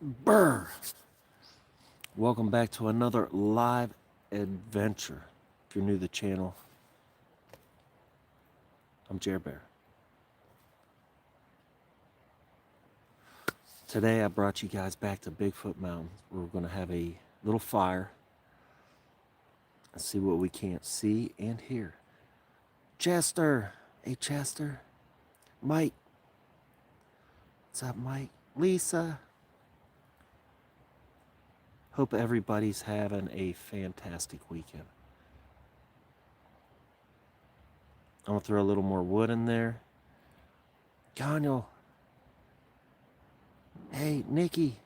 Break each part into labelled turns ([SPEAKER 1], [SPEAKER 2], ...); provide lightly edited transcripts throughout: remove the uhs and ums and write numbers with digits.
[SPEAKER 1] Brr! Welcome back to another live adventure. If you're new to the channel, I'm Bear. Today I brought you guys back to Bigfoot Mountain. We're going to have a little fire and see what we can't see and hear. Chester! Hey Chester! Mike! What's up, Mike? Lisa! Hope everybody's having a fantastic weekend. I'm going to throw a little more wood in there. Daniel! Hey, Nikki!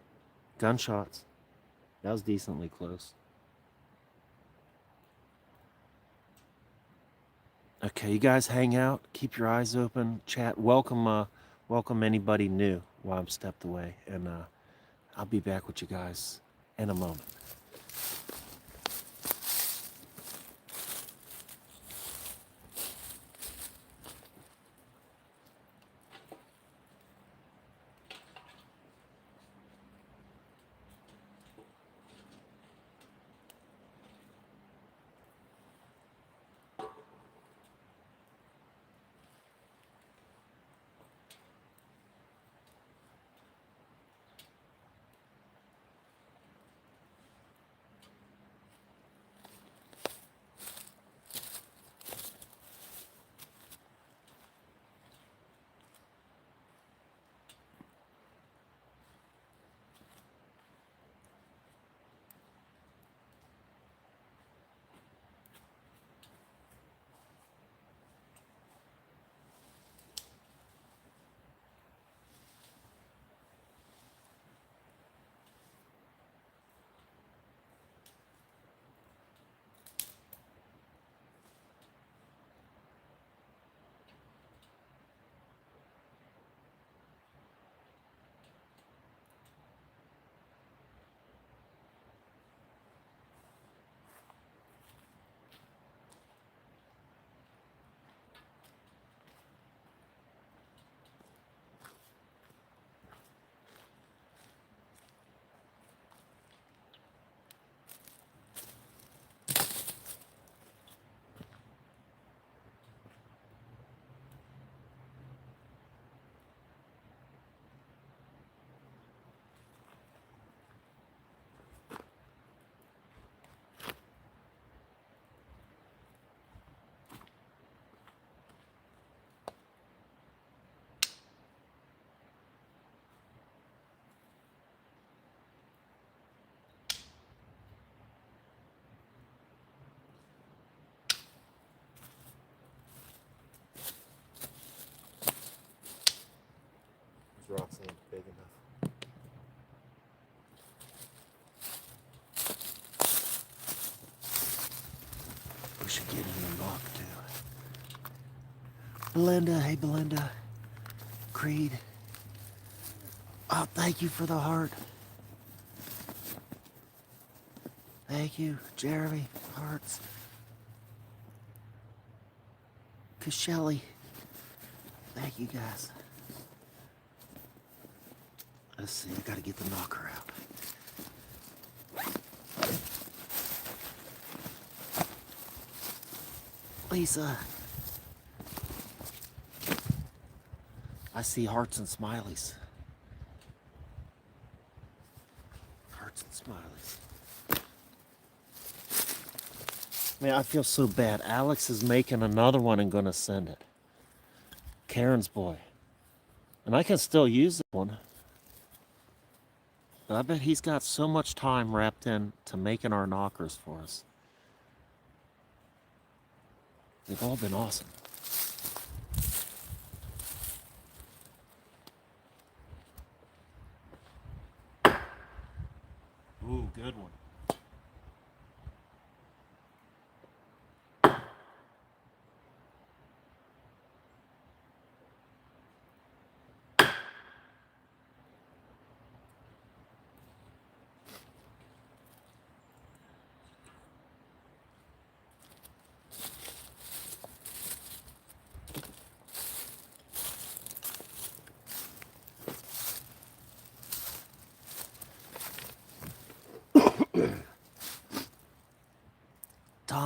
[SPEAKER 1] Gunshots. That was decently close. Okay, you guys hang out, keep your eyes open, chat. Welcome anybody new while I'm stepped away, and I'll be back with you guys in a moment. These rocks ain't big enough. We should get in the rock too. Belinda, hey Belinda. Creed. Oh, thank you for the heart. Thank you, Jeremy. Hearts. Shelly. Thank you guys. Let's see, I gotta get the knocker out. Lisa. I see hearts and smileys. Hearts and smileys. Man, I feel so bad. Alex is making another one and gonna send it. Karen's boy. And I can still use that one. But I bet he's got so much time wrapped in to making our knockers for us. They've all been awesome. Ooh, good one.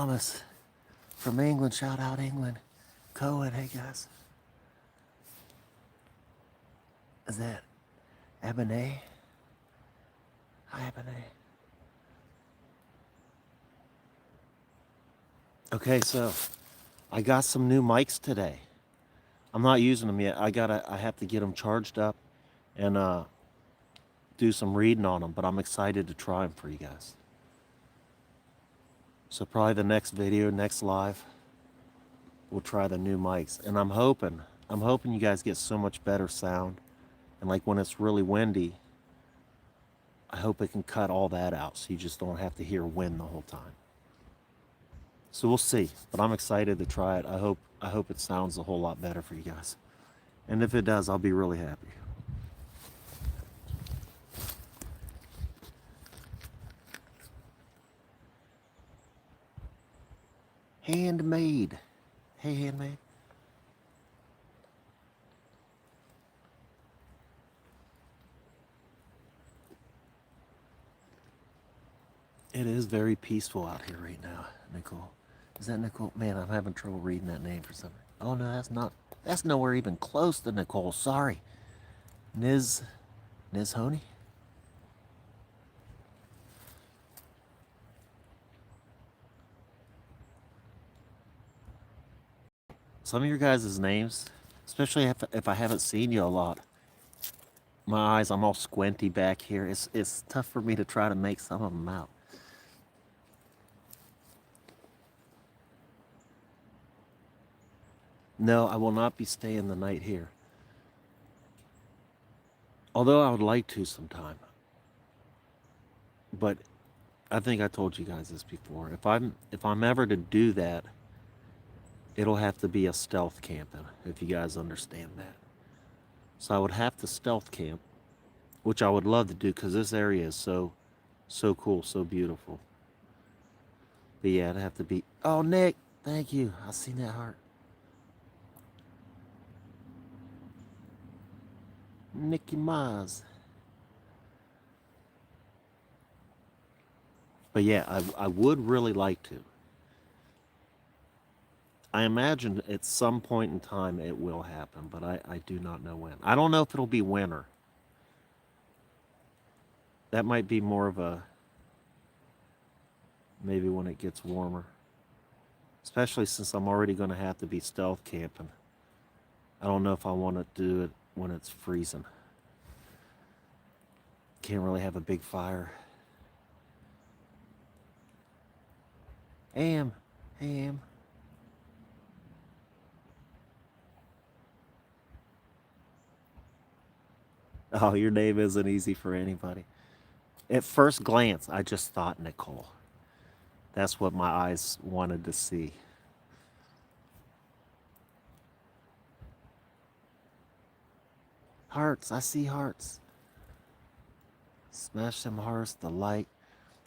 [SPEAKER 1] Thomas from England. Shout out England. Cohen, hey guys. Is that Ebony? Hi, Ebony. Okay, so I got some new mics today. I'm not using them yet. I have to get them charged up and do some reading on them, but I'm excited to try them for you guys. So probably the next video, next live, we'll try the new mics. And I'm hoping you guys get so much better sound. And like when it's really windy, I hope it can cut all that out so you just don't have to hear wind the whole time. So we'll see, but I'm excited to try it. I hope it sounds a whole lot better for you guys. And if it does, I'll be really happy. Handmade. Hey, Handmade. It is very peaceful out here right now, Nicole. Is that Nicole? Man, I'm having trouble reading that name for some reason. Oh no, that's not. That's nowhere even close to Nicole. Sorry. Niz Honey? Some of your guys' names, especially if I haven't seen you a lot, my eyes, I'm all squinty back here. It's tough for me to try to make some of them out. No, I will not be staying the night here. Although I would like to sometime. But I think I told you guys this before. If I'm ever to do that, it'll have to be a stealth camping, if you guys understand that. So I would have to stealth camp, which I would love to do because this area is so cool, so beautiful. But yeah, it'd have to be. Oh, Nick, thank you. I seen that heart. Nicky Maz. But yeah, I would really like to. I imagine at some point in time it will happen, but I do not know when. I don't know if it'll be winter. That might be more of a maybe when it gets warmer. Especially since I'm already going to have to be stealth camping. I don't know if I want to do it when it's freezing. Can't really have a big fire. Am. Oh, your name isn't easy for anybody. At first glance, I just thought Nicole. That's what my eyes wanted to see. Hearts, I see hearts. Smash them hearts, the like.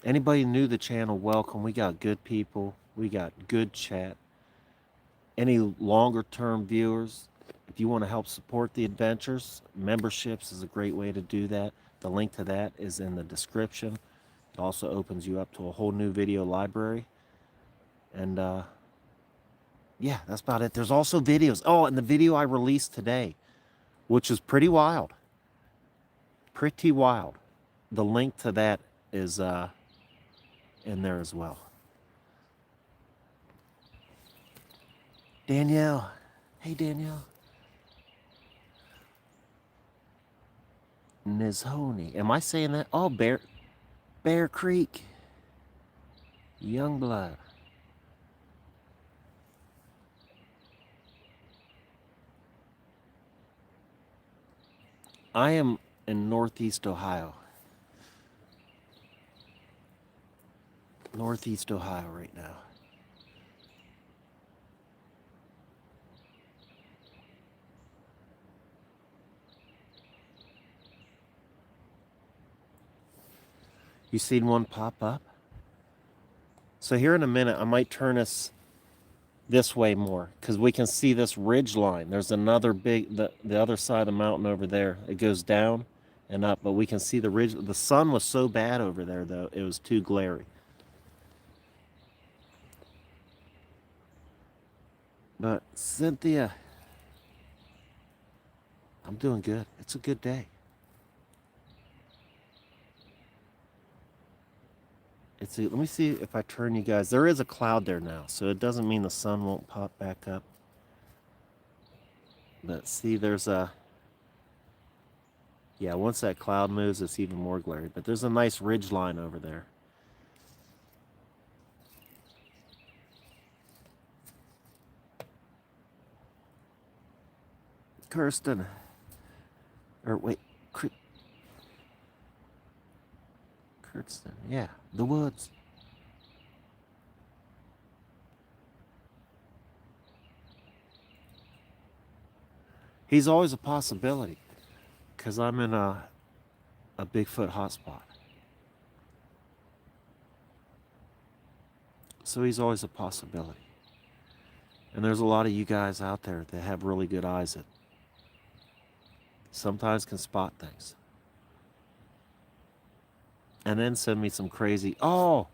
[SPEAKER 1] Anybody new to the channel, welcome. We got good people. We got good chat. Any longer term viewers, if you want to help support the adventures, memberships is a great way to do that. The link to that is in the description. It also opens you up to a whole new video library. And yeah, that's about it. There's also videos. Oh, and the video I released today, which is pretty wild. Pretty wild. The link to that is in there as well. Danielle. Hey, Danielle. Nizhoni. Am I saying that? Oh, Bear Creek. Youngblood. I am in Northeast Ohio. Northeast Ohio right now. You seen one pop up? So here in a minute, I might turn us this way more because we can see this ridge line. There's another big, the other side of the mountain over there. It goes down and up, but we can see the ridge. The sun was so bad over there, though. It was too glary. But Cynthia, I'm doing good. It's a good day. Let me see if I turn you guys. There is a cloud there now, so it doesn't mean the sun won't pop back up. But see, there's a... Yeah, once that cloud moves, it's even more glary. But there's a nice ridge line over there. Kirsten. Or wait, Kirsten. Yeah, the woods. He's always a possibility, because I'm in a Bigfoot hotspot. So he's always a possibility. And there's a lot of you guys out there that have really good eyes that sometimes can spot things. And then send me some crazy... Oh,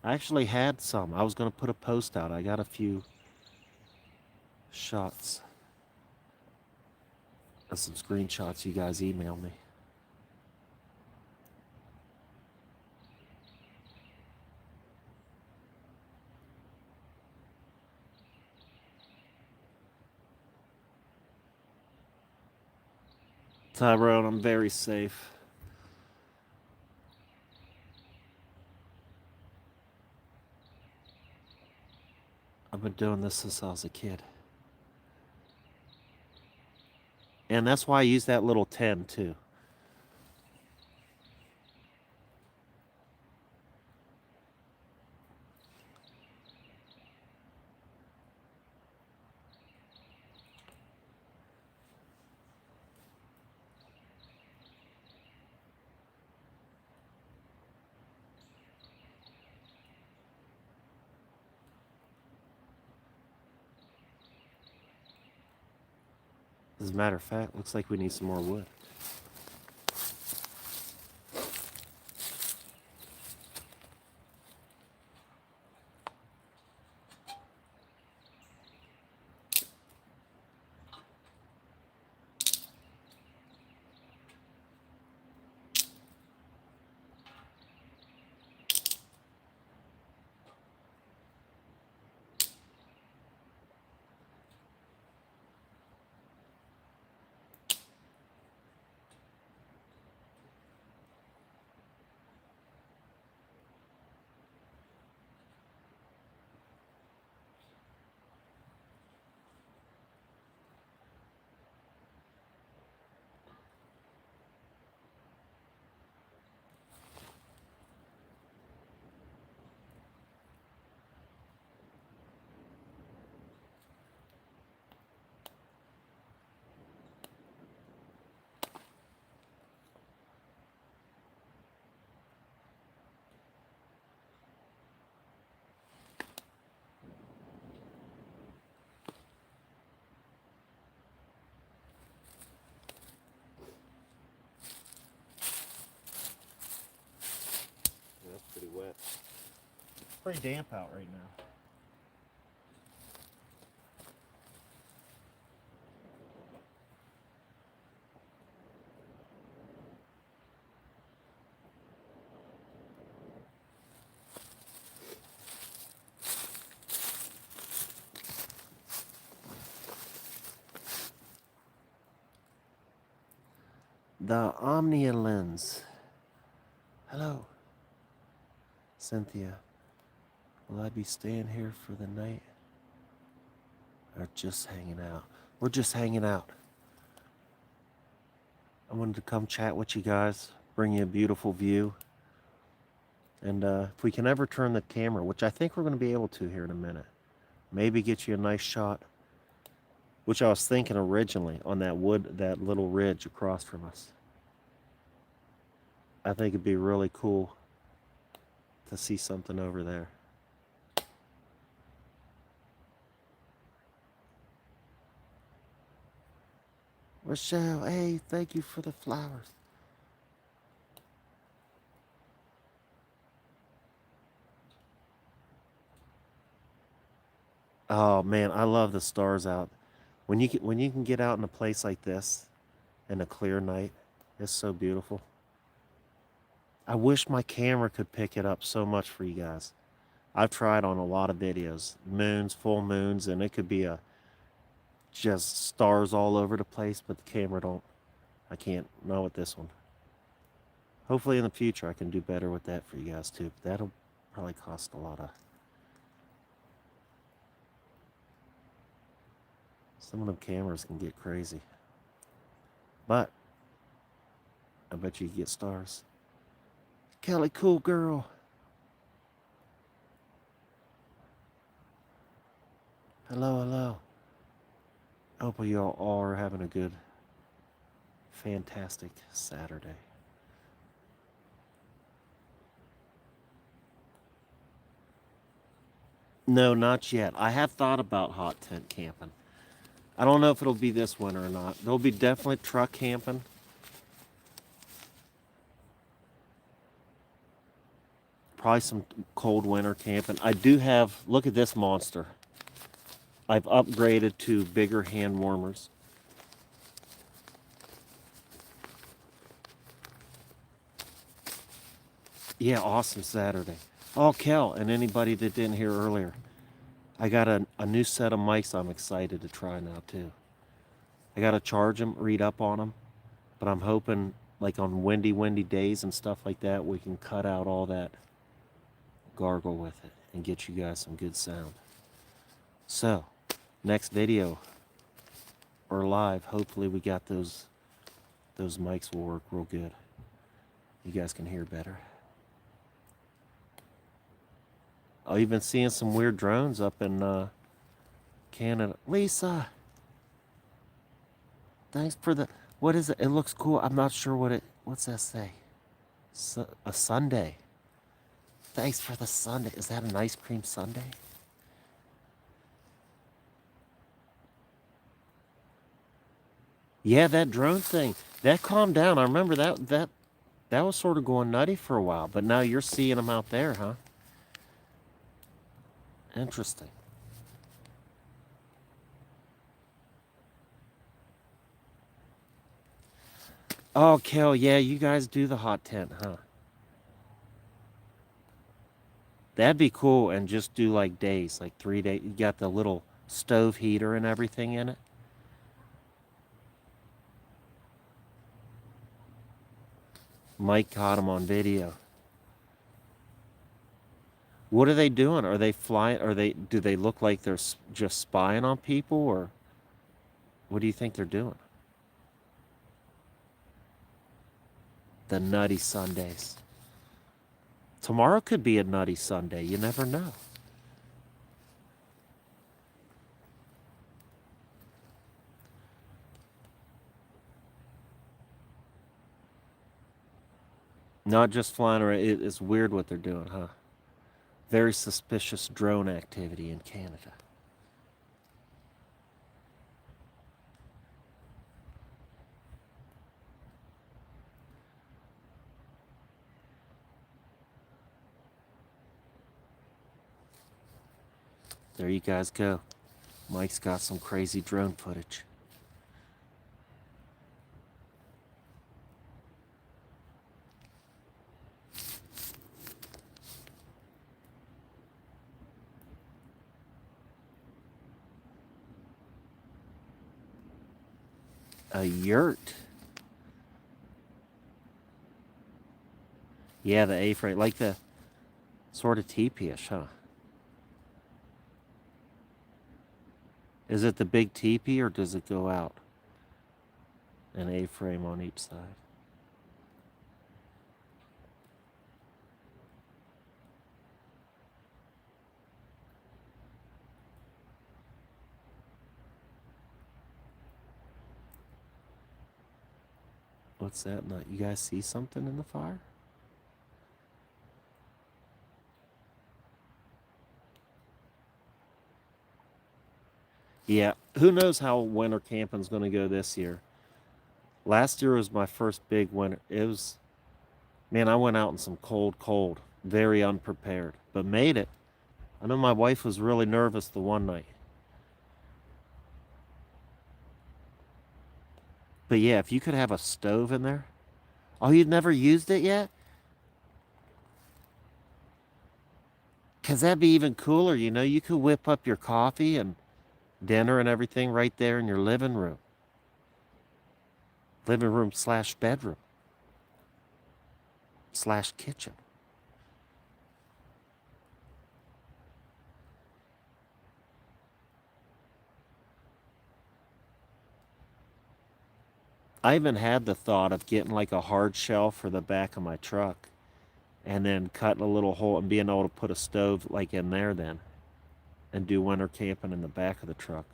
[SPEAKER 1] I actually had some. I was going to put a post out. I got a few shots of some screenshots you guys emailed me. Tyrone, I'm very safe. I've been doing this since I was a kid. And that's why I use that little 10 too. As a matter of fact, looks like we need some more wood. Yeah, that's pretty wet. It's pretty damp out right now. The Omnia lens. Hello. Cynthia, will I be staying here for the night? Or just hanging out? We're just hanging out. I wanted to come chat with you guys, bring you a beautiful view. And if we can ever turn the camera, which I think we're going to be able to here in a minute, maybe get you a nice shot, which I was thinking originally on that that little ridge across from us. I think it'd be really cool to see something over there. Rochelle, hey, thank you for the flowers. Oh man, I love the stars out. When you can get out in a place like this in a clear night, it's so beautiful. I wish my camera could pick it up so much for you guys. I've tried on a lot of videos, moons, full moons, and it could be a just stars all over the place, but the camera don't. I can't. Not with this one. Hopefully in the future I can do better with that for you guys too. But that'll probably cost a lot of. Some of them cameras can get crazy, but I bet you get stars. Kelly, cool girl. Hello, hello. I hope you all are having a good, fantastic Saturday. No, not yet. I have thought about hot tent camping. I don't know if it'll be this winter or not. There'll be definitely truck camping. Probably some cold winter camping. I do have, look at this monster. I've upgraded to bigger hand warmers. Yeah, awesome Saturday. Oh, Kel, and anybody that didn't hear earlier, I got a new set of mics I'm excited to try now, too. I got to charge them, read up on them, but I'm hoping, like on windy days and stuff like that, we can cut out all that gargle with it and get you guys some good sound. So, next video or live, hopefully we got those mics will work real good. You guys can hear better. I've been seeing some weird drones up in Canada. Lisa, thanks for the, what is it? It looks cool. I'm not sure what's that say? A sundae. Thanks for the sundae. Is that an ice cream sundae? Yeah, that drone thing, that calmed down. I remember that was sort of going nutty for a while, but now you're seeing them out there, huh? Interesting. Oh, Kel, yeah, you guys do the hot tent, huh? That'd be cool, and just do like days, like 3 days. You got the little stove heater and everything in it. Mike caught him on video. What are they doing? Are they flying? Do they look like they're just spying on people, or what do you think they're doing? The nutty Sundays. Tomorrow could be a nutty Sunday. You never know. Not just flying around. It's weird what they're doing, huh? Very suspicious drone activity in Canada. There you guys go. Mike's got some crazy drone footage. A yurt. Yeah, the A-frame, like the sort of teepee-ish, huh? Is it the big teepee, or does it go out? An A-frame on each side. What's that? You guys see something in the fire? Yeah, who knows how winter camping's going to go this year. Last year was my first big winter. It was, man, I went out in some cold, very unprepared, but made it. I know my wife was really nervous the one night. But yeah, if you could have a stove in there. Oh, you've never used it yet? Because that'd be even cooler, you know? You could whip up your coffee and dinner and everything right there in your living room. Living room slash bedroom slash kitchen. I even had the thought of getting like a hard shell for the back of my truck and then cutting a little hole and being able to put a stove like in there then and do winter camping in the back of the truck.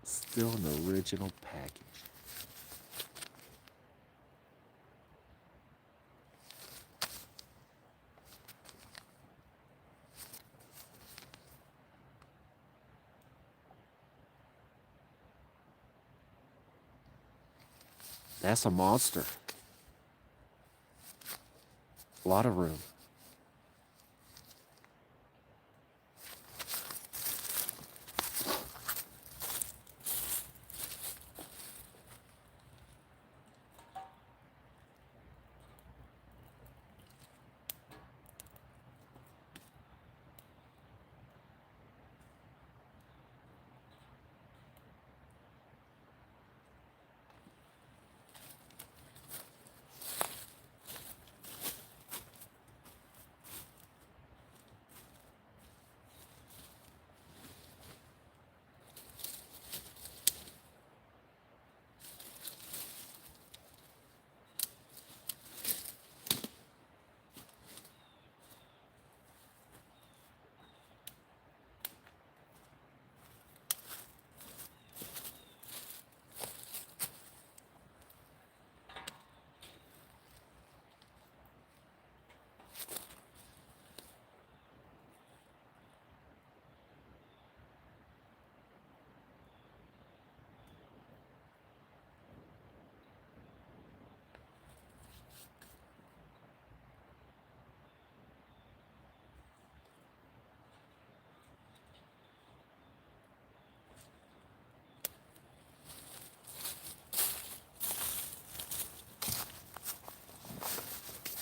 [SPEAKER 1] Still an original package. That's a monster. A lot of room.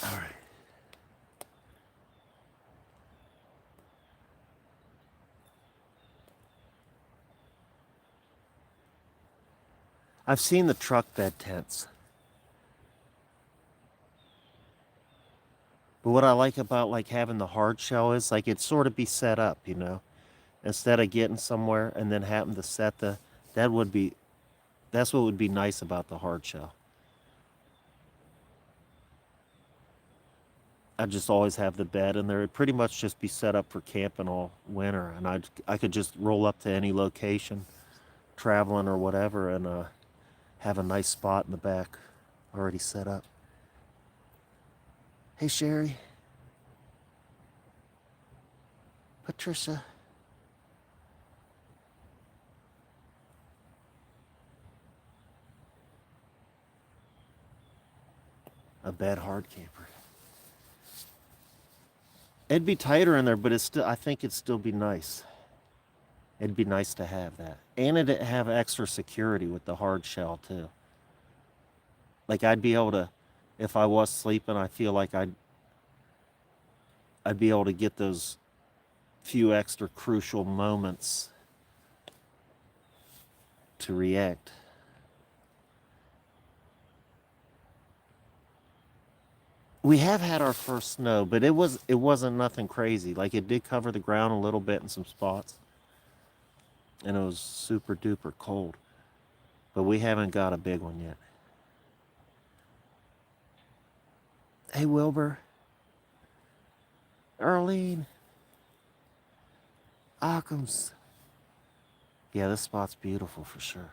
[SPEAKER 1] All right. I've seen the truck bed tents. But what I like about like having the hard shell is like it sort of be set up, you know, instead of getting somewhere and then having to set the, that would be, that's what would be nice about the hard shell. I just always have the bed in there. It'd pretty much just be set up for camping all winter, and I could just roll up to any location, traveling or whatever, and have a nice spot in the back already set up. Hey Sherry, Patricia. A bed hard camper. It'd be tighter in there, but it's still. I think it'd still be nice. It'd be nice to have that, and it'd have extra security with the hard shell too. Like I'd be able to, if I was sleeping, I feel like I'd be able to get those few extra crucial moments to react. We have had our first snow, but it wasn't nothing crazy. Like it did cover the ground a little bit in some spots, and it was super duper cold. But we haven't got a big one yet. Hey Wilbur, Earlene, Occams. Yeah, this spot's beautiful for sure.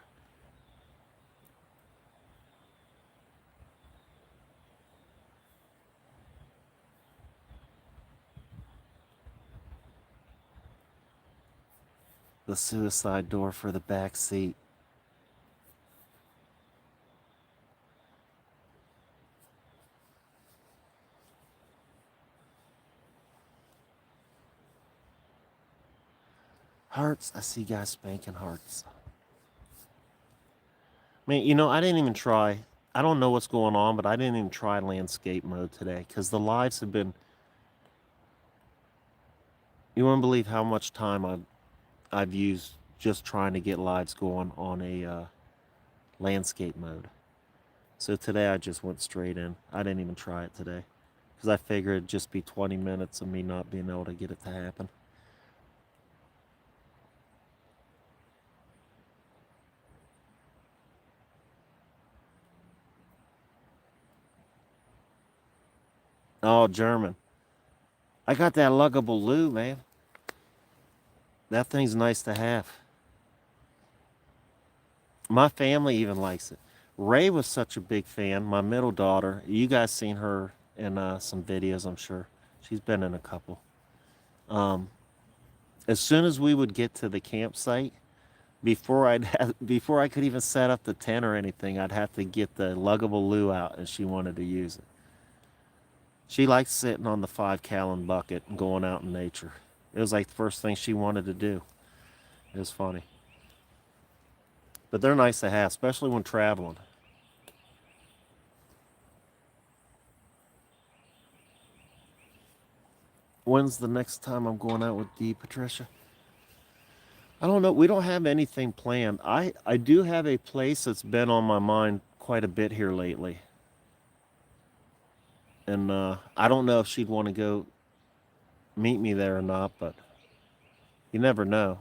[SPEAKER 1] The suicide door for the back seat. Hearts. I see guys spanking hearts. Man, you know, I didn't even try. I don't know what's going on, but I didn't even try landscape mode today because the lives have been. You won't believe how much time I've used just trying to get lives going on a landscape mode. So today I just went straight in. I didn't even try it today because I figured it'd just be 20 minutes of me not being able to get it to happen. Oh, German. I got that luggable loo, man. That thing's nice to have. My family even likes it. Ray was such a big fan. My middle daughter. You guys seen her in some videos, I'm sure. She's been in a couple. Um, as soon as we would get to the campsite, before I could even set up the tent or anything, I'd have to get the luggable loo out, and she wanted to use it. She likes sitting on the 5 gallon bucket and going out in nature. It was like the first thing she wanted to do. It was funny. But they're nice to have, especially when traveling. When's the next time I'm going out with Dee, Patricia? I don't know. We don't have anything planned. I do have a place that's been on my mind quite a bit here lately. And I don't know if she'd want to go meet me there or not, but you never know.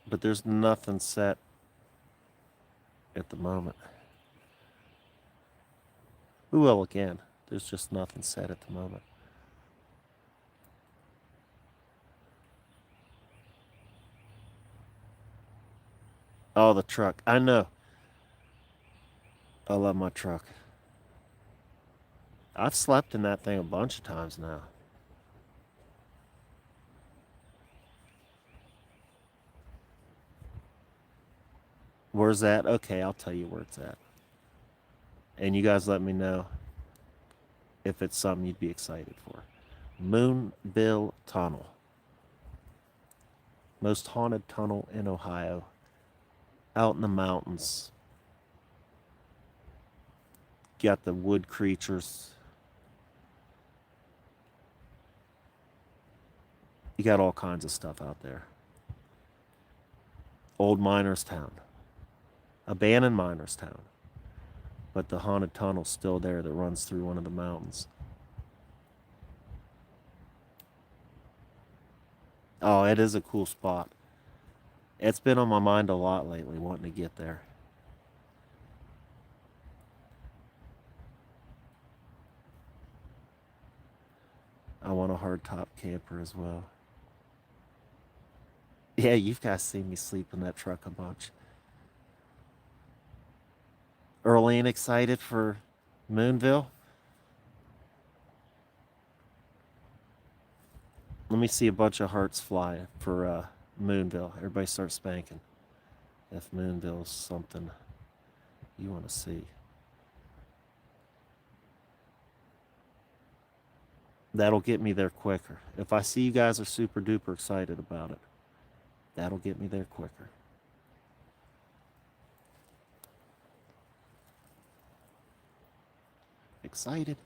[SPEAKER 1] But there's nothing set at the moment. We will again. There's just nothing set at the moment. Oh, the truck. I know. I love my truck. I've slept in that thing a bunch of times now. Where's that? Okay, I'll tell you where it's at. And you guys let me know if it's something you'd be excited for. Moonbill Tunnel. Most haunted tunnel in Ohio. Out in the mountains. Got the wood creatures. You got all kinds of stuff out there. Old miners' town. Abandoned miners' town. But the haunted tunnel's still there that runs through one of the mountains. Oh, it is a cool spot. It's been on my mind a lot lately, wanting to get there. I want a hardtop camper as well. Yeah, you guys seen me sleep in that truck a bunch. Early excited for Moonville? Let me see a bunch of hearts fly for Moonville. Everybody start spanking. If Moonville's something you want to see. That'll get me there quicker. If I see you guys are super duper excited about it, that'll get me there quicker. Excited.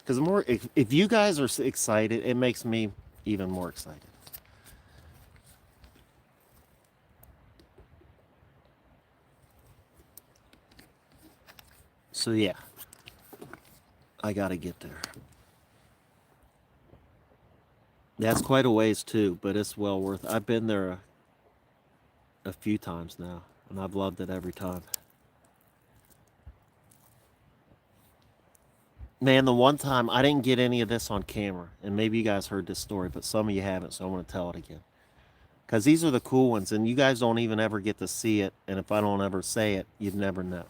[SPEAKER 1] Because if you guys are excited, it makes me even more excited. So yeah, I gotta get there. That's quite a ways too, but it's well worth it. I've been there a few times now, and I've loved it every time. Man, the one time I didn't get any of this on camera, and maybe you guys heard this story, but some of you haven't, so I want to tell it again. Because these are the cool ones, and you guys don't even ever get to see it, and if I don't ever say it, you'd never know.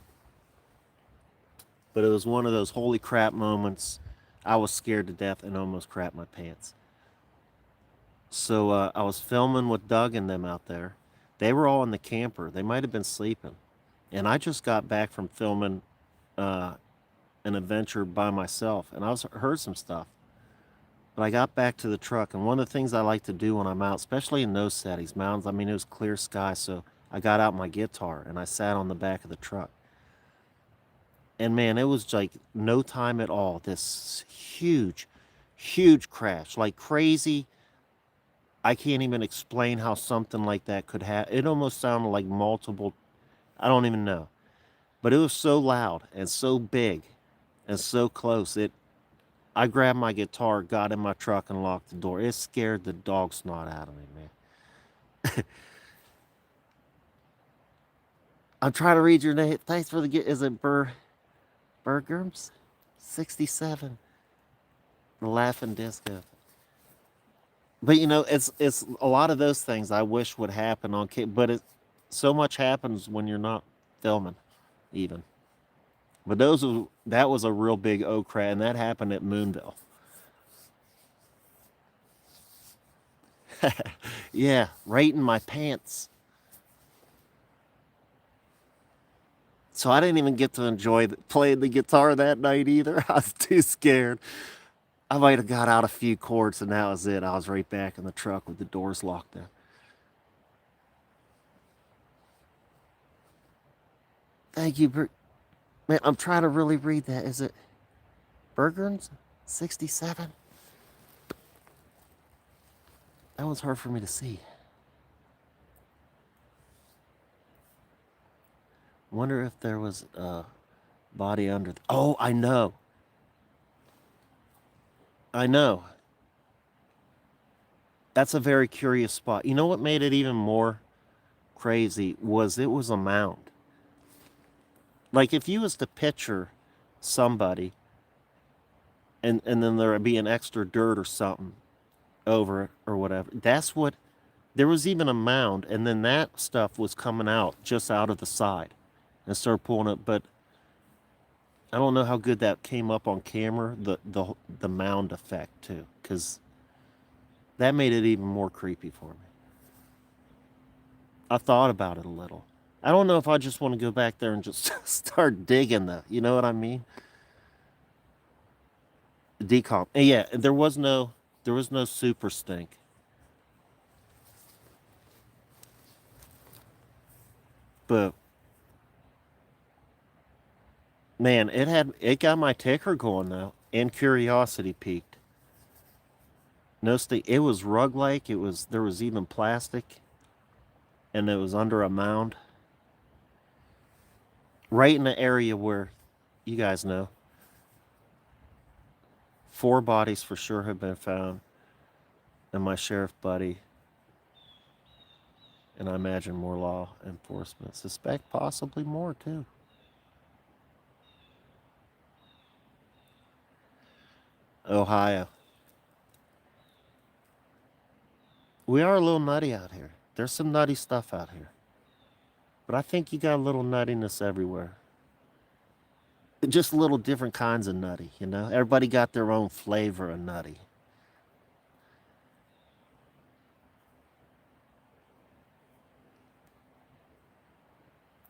[SPEAKER 1] But it was one of those holy crap moments. I was scared to death and almost crapped my pants. So I was filming with Doug and them out there. They were all in the camper. They might have been sleeping. And I just got back from filming an adventure by myself, and I heard some stuff. But I got back to the truck, and one of the things I like to do when I'm out, especially in those settings, mountains, I mean, it was clear sky, so I got out my guitar and I sat on the back of the truck. And man, it was like no time at all. This huge, huge crash, like crazy. I can't even explain how something like that could happen. It almost sounded like multiple, I don't even know. But it was so loud and so big and so close. I grabbed my guitar, got in my truck, and locked the door. It scared the dog snot out of me, man. I'm trying to read your name. Thanks for the gift. Is it Burgums? 67. The Laughing Disco. But you know, it's a lot of those things I wish would happen on but so much happens when you're not filming, even. But that was a real big crash, and that happened at Moonville. Yeah, right in my pants. So I didn't even get to enjoy playing the guitar that night either. I was too scared. I might have got out a few chords, and that was it. I was right back in the truck with the doors locked in. Thank you, man. I'm trying to really read that. Is it Burgers? 67? That one's hard for me to see. Wonder if there was a body under. Oh, I know. I know. That's a very curious spot. You know what made it even more crazy was it was a mound. Like if you was to picture somebody and then there would be an extra dirt or something over it or whatever. That's what there was even a mound, and then that stuff was coming out just out of the side and started pulling it. But I don't know how good that came up on camera, the mound effect too, because that made it even more creepy for me. I thought about it a little. I don't know if I just want to go back there and just start digging though. You know what I mean? Decomp. And yeah, there was no super stink. But man, it got my ticker going though, and curiosity peaked. No stink. It was rug like. There was even plastic, and it was under a mound, right in the area where you guys know 4 bodies for sure have been found, and my sheriff buddy, and I imagine more law enforcement suspect possibly more too. Ohio. We are a little nutty out here. There's some nutty stuff out here. But I think you got a little nuttiness everywhere. Just little different kinds of nutty, you know? Everybody got their own flavor of nutty.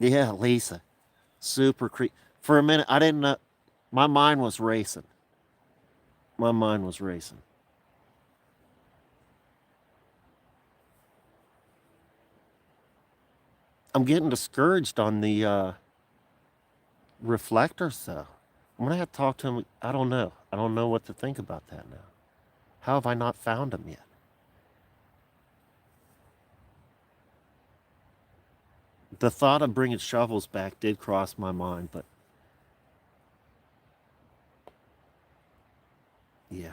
[SPEAKER 1] Yeah, Lisa. Super creep. For a minute, I didn't know. My mind was racing. My mind was racing. I'm getting discouraged on the reflectors, though. I'm gonna have to talk to him. I don't know. I don't know what to think about that now. How have I not found them yet? The thought of bringing shovels back did cross my mind, but yeah.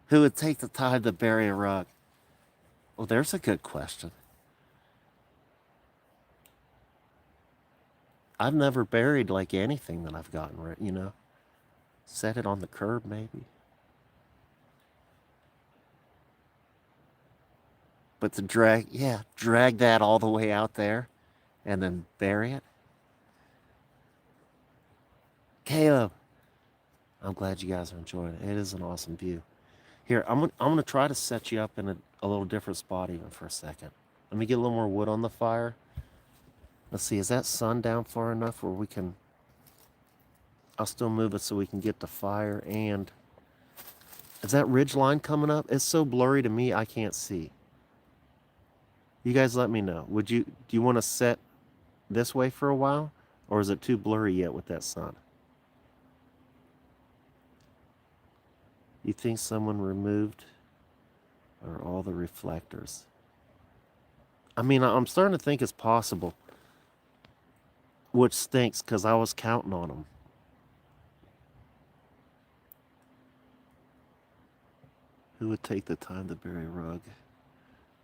[SPEAKER 1] Who would take the time to bury a rug? Well, there's a good question. I've never buried like anything that I've gotten rid, you know? Set it on the curb, maybe. But to drag that all the way out there and then bury it. Caleb, I'm glad you guys are enjoying it. It is an awesome view. Here, I'm gonna try to set you up in a little different spot even for a second. Let me get a little more wood on the fire. Let's see, is that sun down far enough where we can I'll still move it so we can get the fire. And is that ridge line coming up? It's so blurry to me, I can't see. You guys let me know. Do you want to set this way for a while? Or is it too blurry yet with that sun? You think someone removed or all the reflectors? I mean, I'm starting to think it's possible. Which stinks because I was counting on them. Who would take the time to bury a rug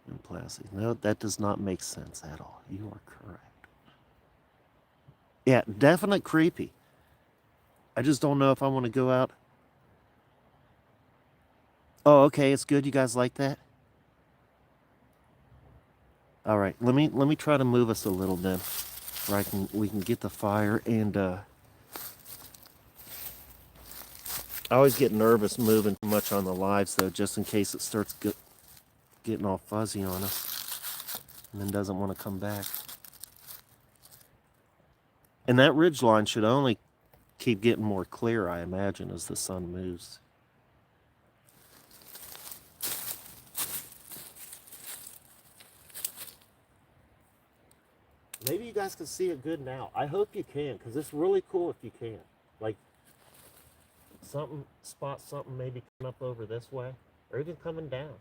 [SPEAKER 1] in plastic? No, that does not make sense at all. You are correct. Yeah, definite creepy. I just don't know if I want to go out. Oh, okay, it's good. You guys like that? All right, let me try to move us a little then, where we can get the fire. And I always get nervous moving too much on the lives though, just in case it starts getting all fuzzy on us, and then doesn't want to come back. And that ridge line should only keep getting more clear, I imagine, as the sun moves. Maybe you guys can see it good now. I hope you can, because it's really cool if you can. Like, spot something maybe coming up over this way, or even coming down.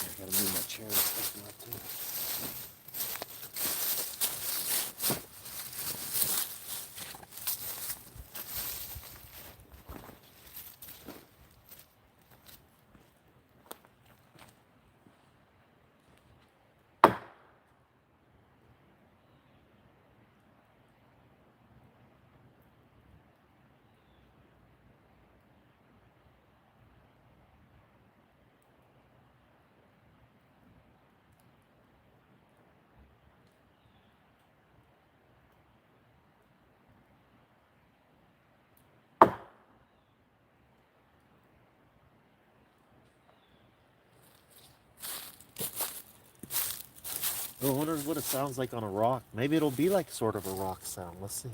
[SPEAKER 1] I gotta move my chair and stuff now too. I wonder what it sounds like on a rock. Maybe it'll be like sort of a rock sound. Let's see.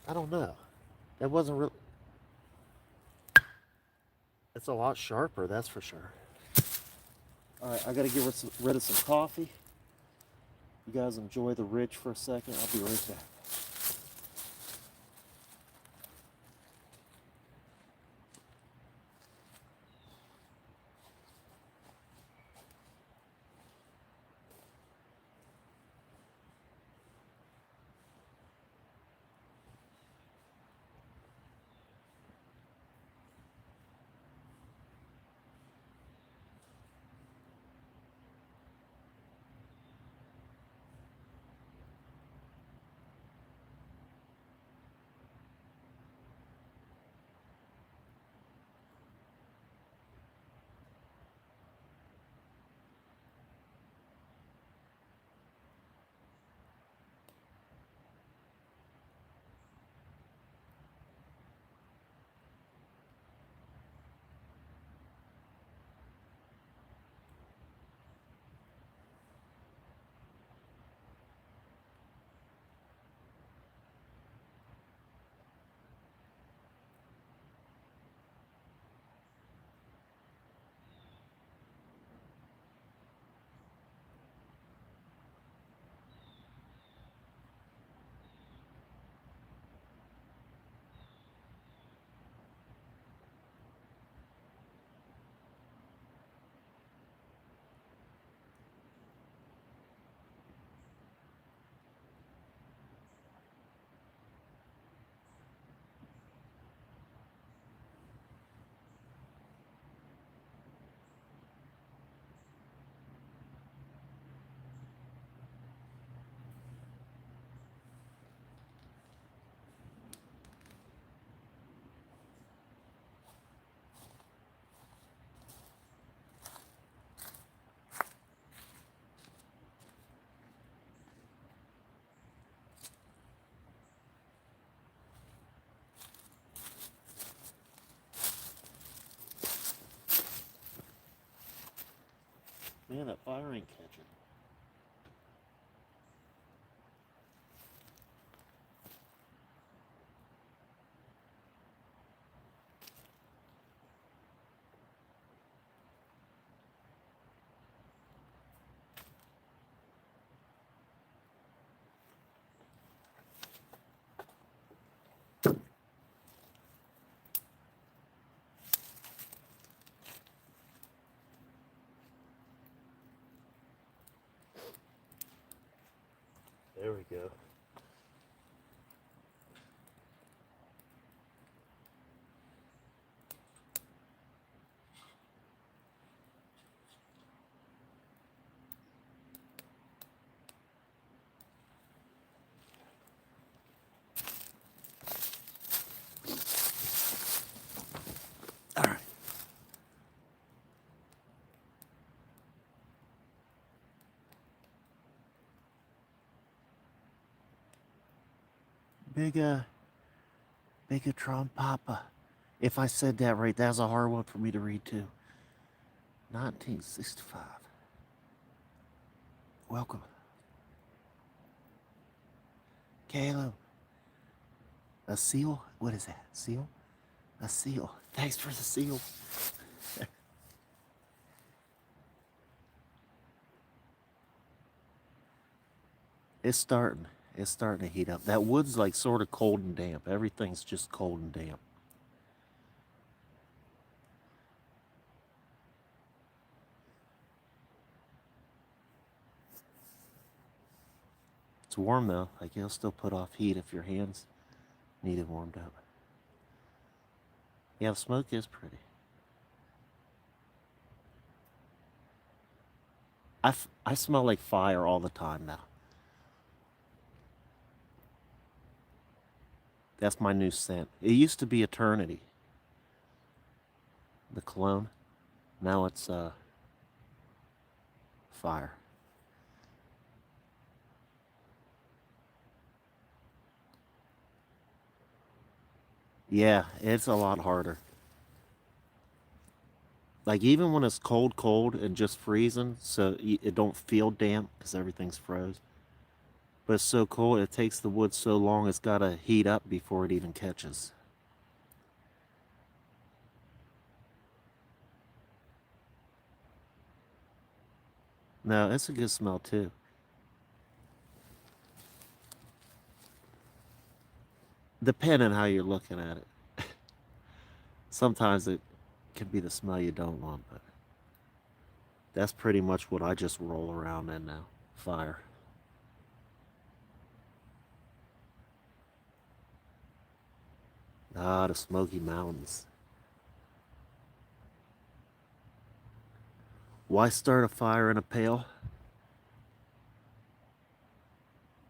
[SPEAKER 1] I don't know. That wasn't real. It's a lot sharper, that's for sure. All right, I gotta get rid of some coffee. You guys enjoy the ridge for a second. I'll be right back. Man, that fire ain't catching. There we go. All right. Bigatron Papa. If I said that right, that's a hard one for me to read too. 1965. Welcome. Caleb. A seal? What is that? Seal? A seal. Thanks for the seal. It's starting. It's starting to heat up. That wood's like sort of cold and damp. Everything's just cold and damp. It's warm though. Like it'll still put off heat if your hands need it warmed up. Yeah, the smoke is pretty. I smell like fire all the time now. That's my new scent. It used to be Eternity. The cologne. Now it's fire. Yeah, it's a lot harder. Like even when it's cold and just freezing, so it don't feel damp because everything's froze. But it's so cold, it takes the wood so long, it's got to heat up before it even catches. No, it's a good smell too. Depending how you're looking at it. Sometimes it can be the smell you don't want, but that's pretty much what I just roll around in now. Fire. Ah, the Smoky Mountains. Why start a fire in a pail?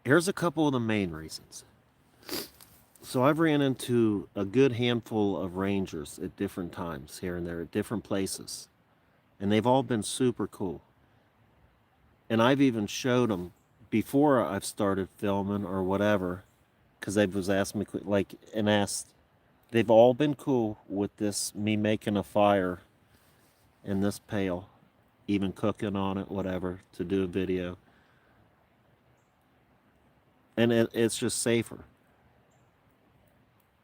[SPEAKER 1] Here's a couple of the main reasons. So I've ran into a good handful of rangers at different times here and there at different places. And they've all been super cool. And I've even showed them before I've started filming or whatever, because they was asking me, like, and asked, they've all been cool with this, me making a fire in this pail, even cooking on it, whatever, to do a video. And it's just safer.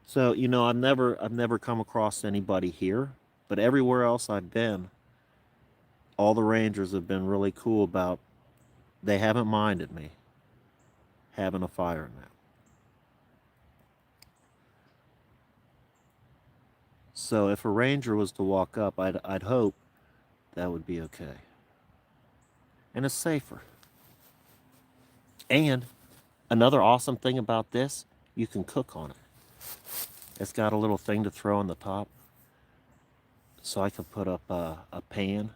[SPEAKER 1] So, I've never come across anybody here, but everywhere else I've been, all the rangers have been really cool about, they haven't minded me having a fire now. So if a ranger was to walk up, I'd hope that would be okay. And it's safer. And another awesome thing about this, you can cook on it. It's got a little thing to throw on the top. So I can put up a pan.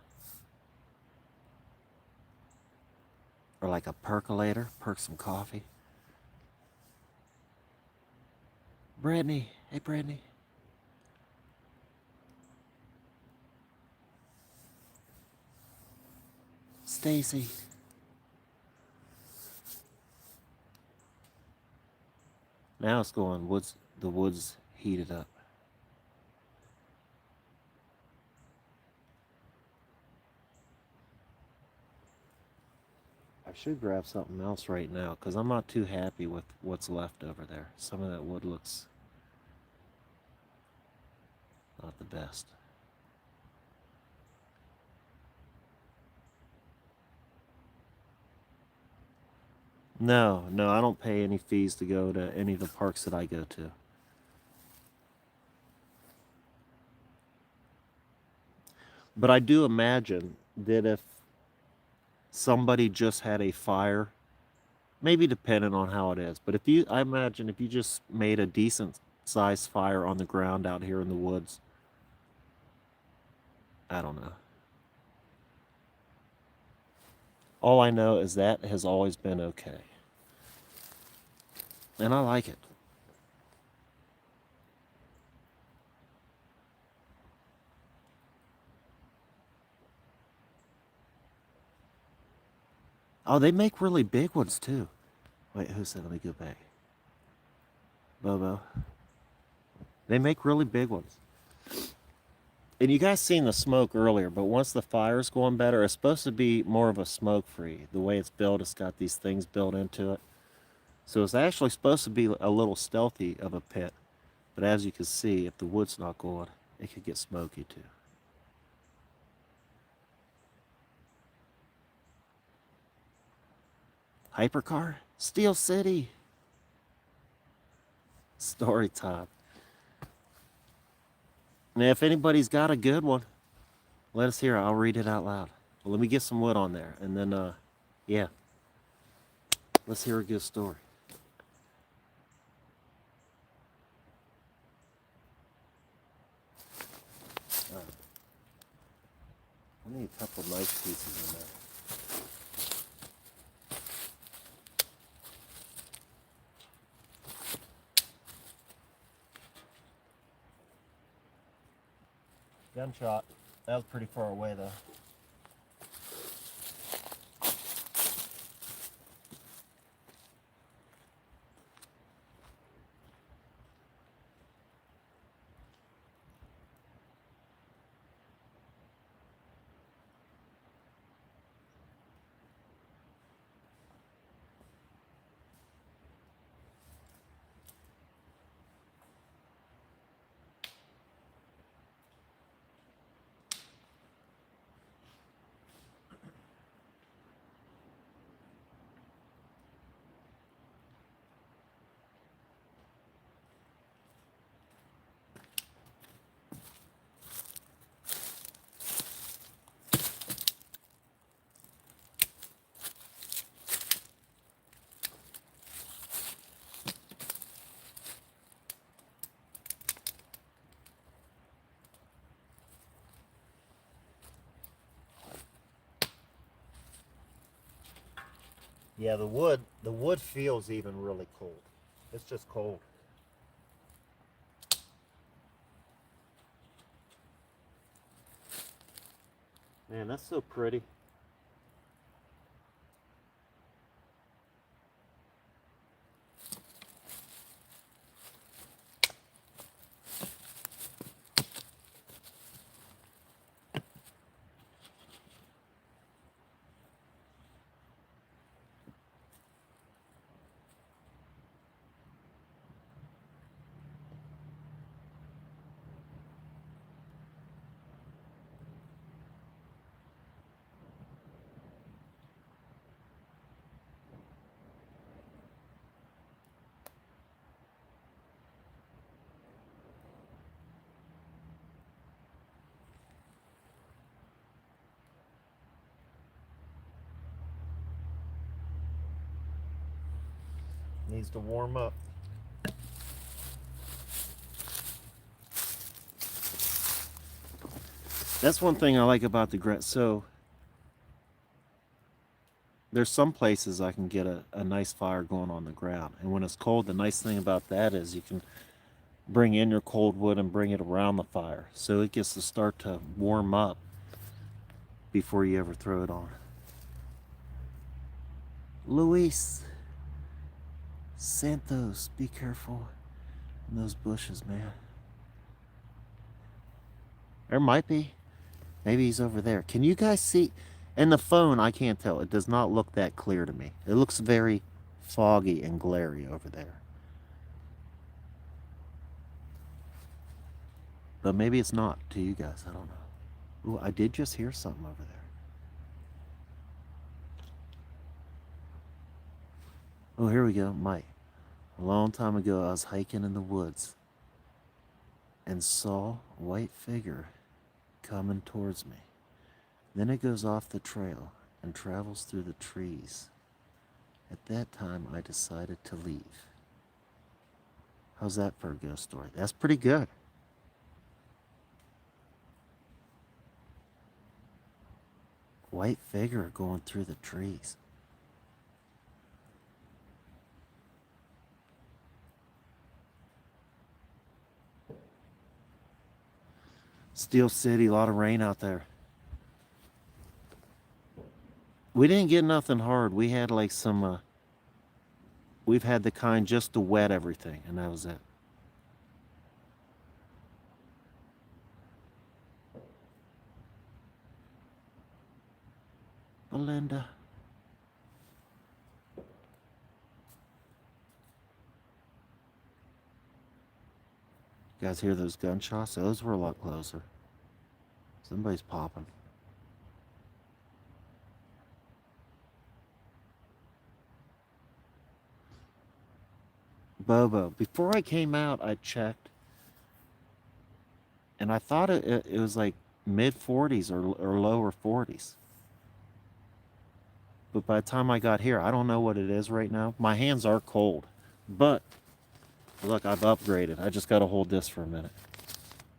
[SPEAKER 1] Or like a percolator, perk some coffee. Brittany, hey Brittany. Stacy. Now it's going, the wood's heated up. should grab something else right now because I'm not too happy with what's left over there. Some of that wood looks not the best. No, I don't pay any fees to go to any of the parks that I go to. But I do imagine that if somebody just had a fire, maybe depending on how it is, but I imagine if you just made a decent sized fire on the ground out here in the woods, I don't know. All I know is that has always been okay. And I like it. Oh, they make really big ones too. Wait, who said let me go back? Bobo. They make really big ones. And you guys seen the smoke earlier, but once the fire's going better, it's supposed to be more of a smoke free. The way it's built, it's got these things built into it. So it's actually supposed to be a little stealthy of a pit. But as you can see, if the wood's not going, it could get smoky too. Hypercar? Steel City. Story time. Now, if anybody's got a good one, let us hear it. I'll read it out loud. Well, let me get some wood on there. And then, yeah. Let's hear a good story. I need a couple knife pieces in there. Gunshot. That was pretty far away though. Yeah, the wood feels even really cold. It's just cold. Man, that's so pretty. Needs to warm up. That's one thing I like about the grit. So there's some places I can get a nice fire going on the ground. And when it's cold, the nice thing about that is you can bring in your cold wood and bring it around the fire. So it gets to start to warm up before you ever throw it on. Luis Santos, be careful in those bushes, man. There might be. Maybe he's over there. Can you guys see? And the phone, I can't tell. It does not look that clear to me. It looks very foggy and glary over there. But maybe it's not to you guys. I don't know. Ooh, I did just hear something over there. Oh, here we go. Mike. A long time ago, I was hiking in the woods and saw a white figure coming towards me. Then it goes off the trail and travels through the trees. At that time, I decided to leave. How's that for a ghost story? That's pretty good. White figure going through the trees. Steel City, a lot of rain out there. We didn't get nothing hard. We had like some, we've had the kind just to wet everything, and that was it. Belinda. You guys hear those gunshots? Those were a lot closer. Somebody's popping. Bobo. Before I came out, I checked, and I thought it was like mid 40s or lower 40s. But by the time I got here, I don't know what it is right now. My hands are cold. But, look, I've upgraded. I just got to hold this for a minute.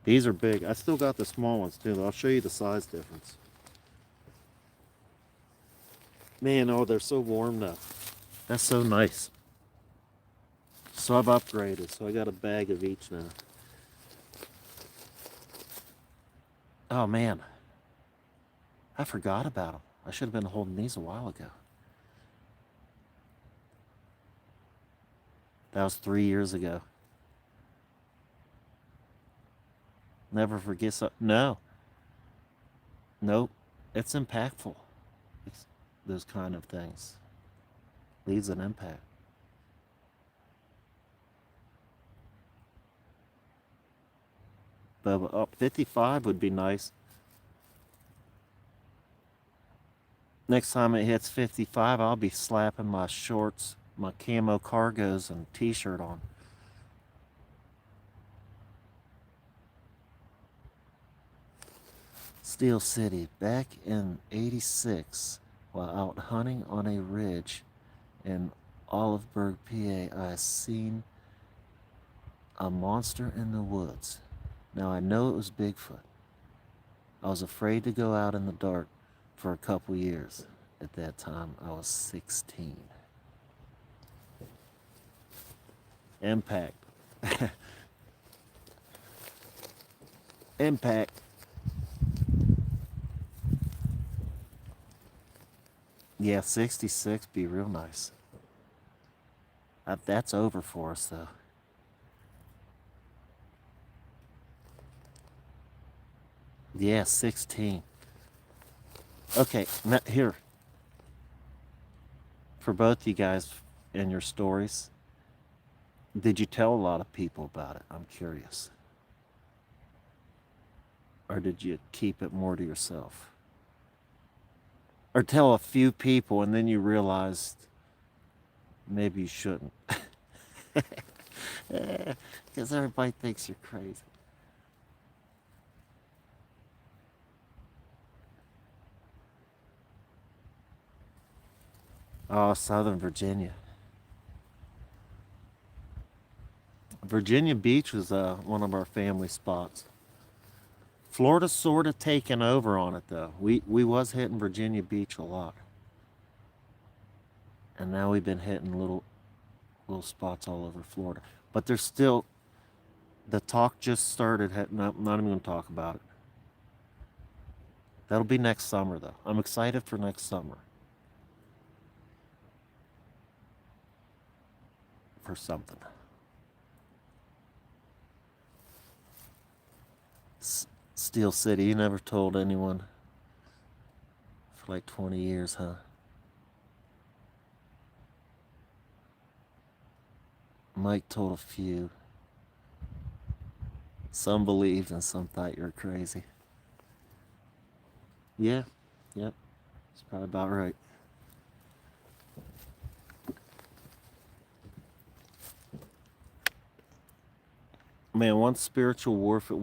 [SPEAKER 1] These are big. I still got the small ones, too. I'll show you the size difference. Man, oh, they're so warm now. That's so nice. So I've upgraded. So I got a bag of each now. Oh, man. I forgot about them. I should have been holding these a while ago. That was 3 years ago. Never forget so. No. Nope. It's impactful. It's those kind of things. Leaves an impact. But 55 would be nice. Next time it hits 55, I'll be slapping my shorts, my camo cargos, and t-shirt on. Steel City, back in '86, while out hunting on a ridge in Oliveburg, PA, I seen a monster in the woods. Now I know it was Bigfoot. I was afraid to go out in the dark for a couple years. At that time, I was 16. Impact. Impact. Yeah, 66 be real nice. That's over for us, though. Yeah, 16. Okay, now here. For both you guys and your stories, did you tell a lot of people about it? I'm curious. Or did you keep it more to yourself? Or tell a few people and then you realized maybe you shouldn't? Because everybody thinks you're crazy. Oh, Southern Virginia. Virginia Beach was one of our family spots. Florida's sort of taken over on it, though. We was hitting Virginia Beach a lot. And now we've been hitting little spots all over Florida. But there's still, the talk just started. Not even going to talk about it. That'll be next summer, though. I'm excited for next summer. For something. Steel City, you never told anyone. for like 20 years, huh? Mike told a few. Some believed and some thought you were crazy. Yeah, yep. That's probably about right. Man, once spiritual warfare,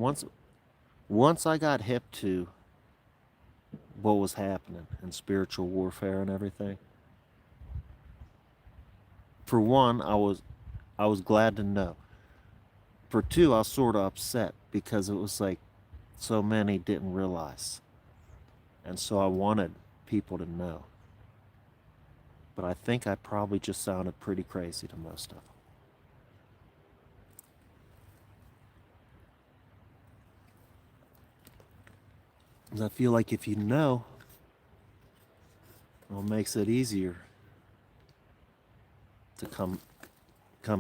[SPEAKER 1] once I got hip to what was happening in spiritual warfare and everything. For one, I was glad to know. For two, I was sort of upset because it was like so many didn't realize. And so I wanted people to know. But I think I probably just sounded pretty crazy to most of them. I feel like if you know, well, it makes it easier to come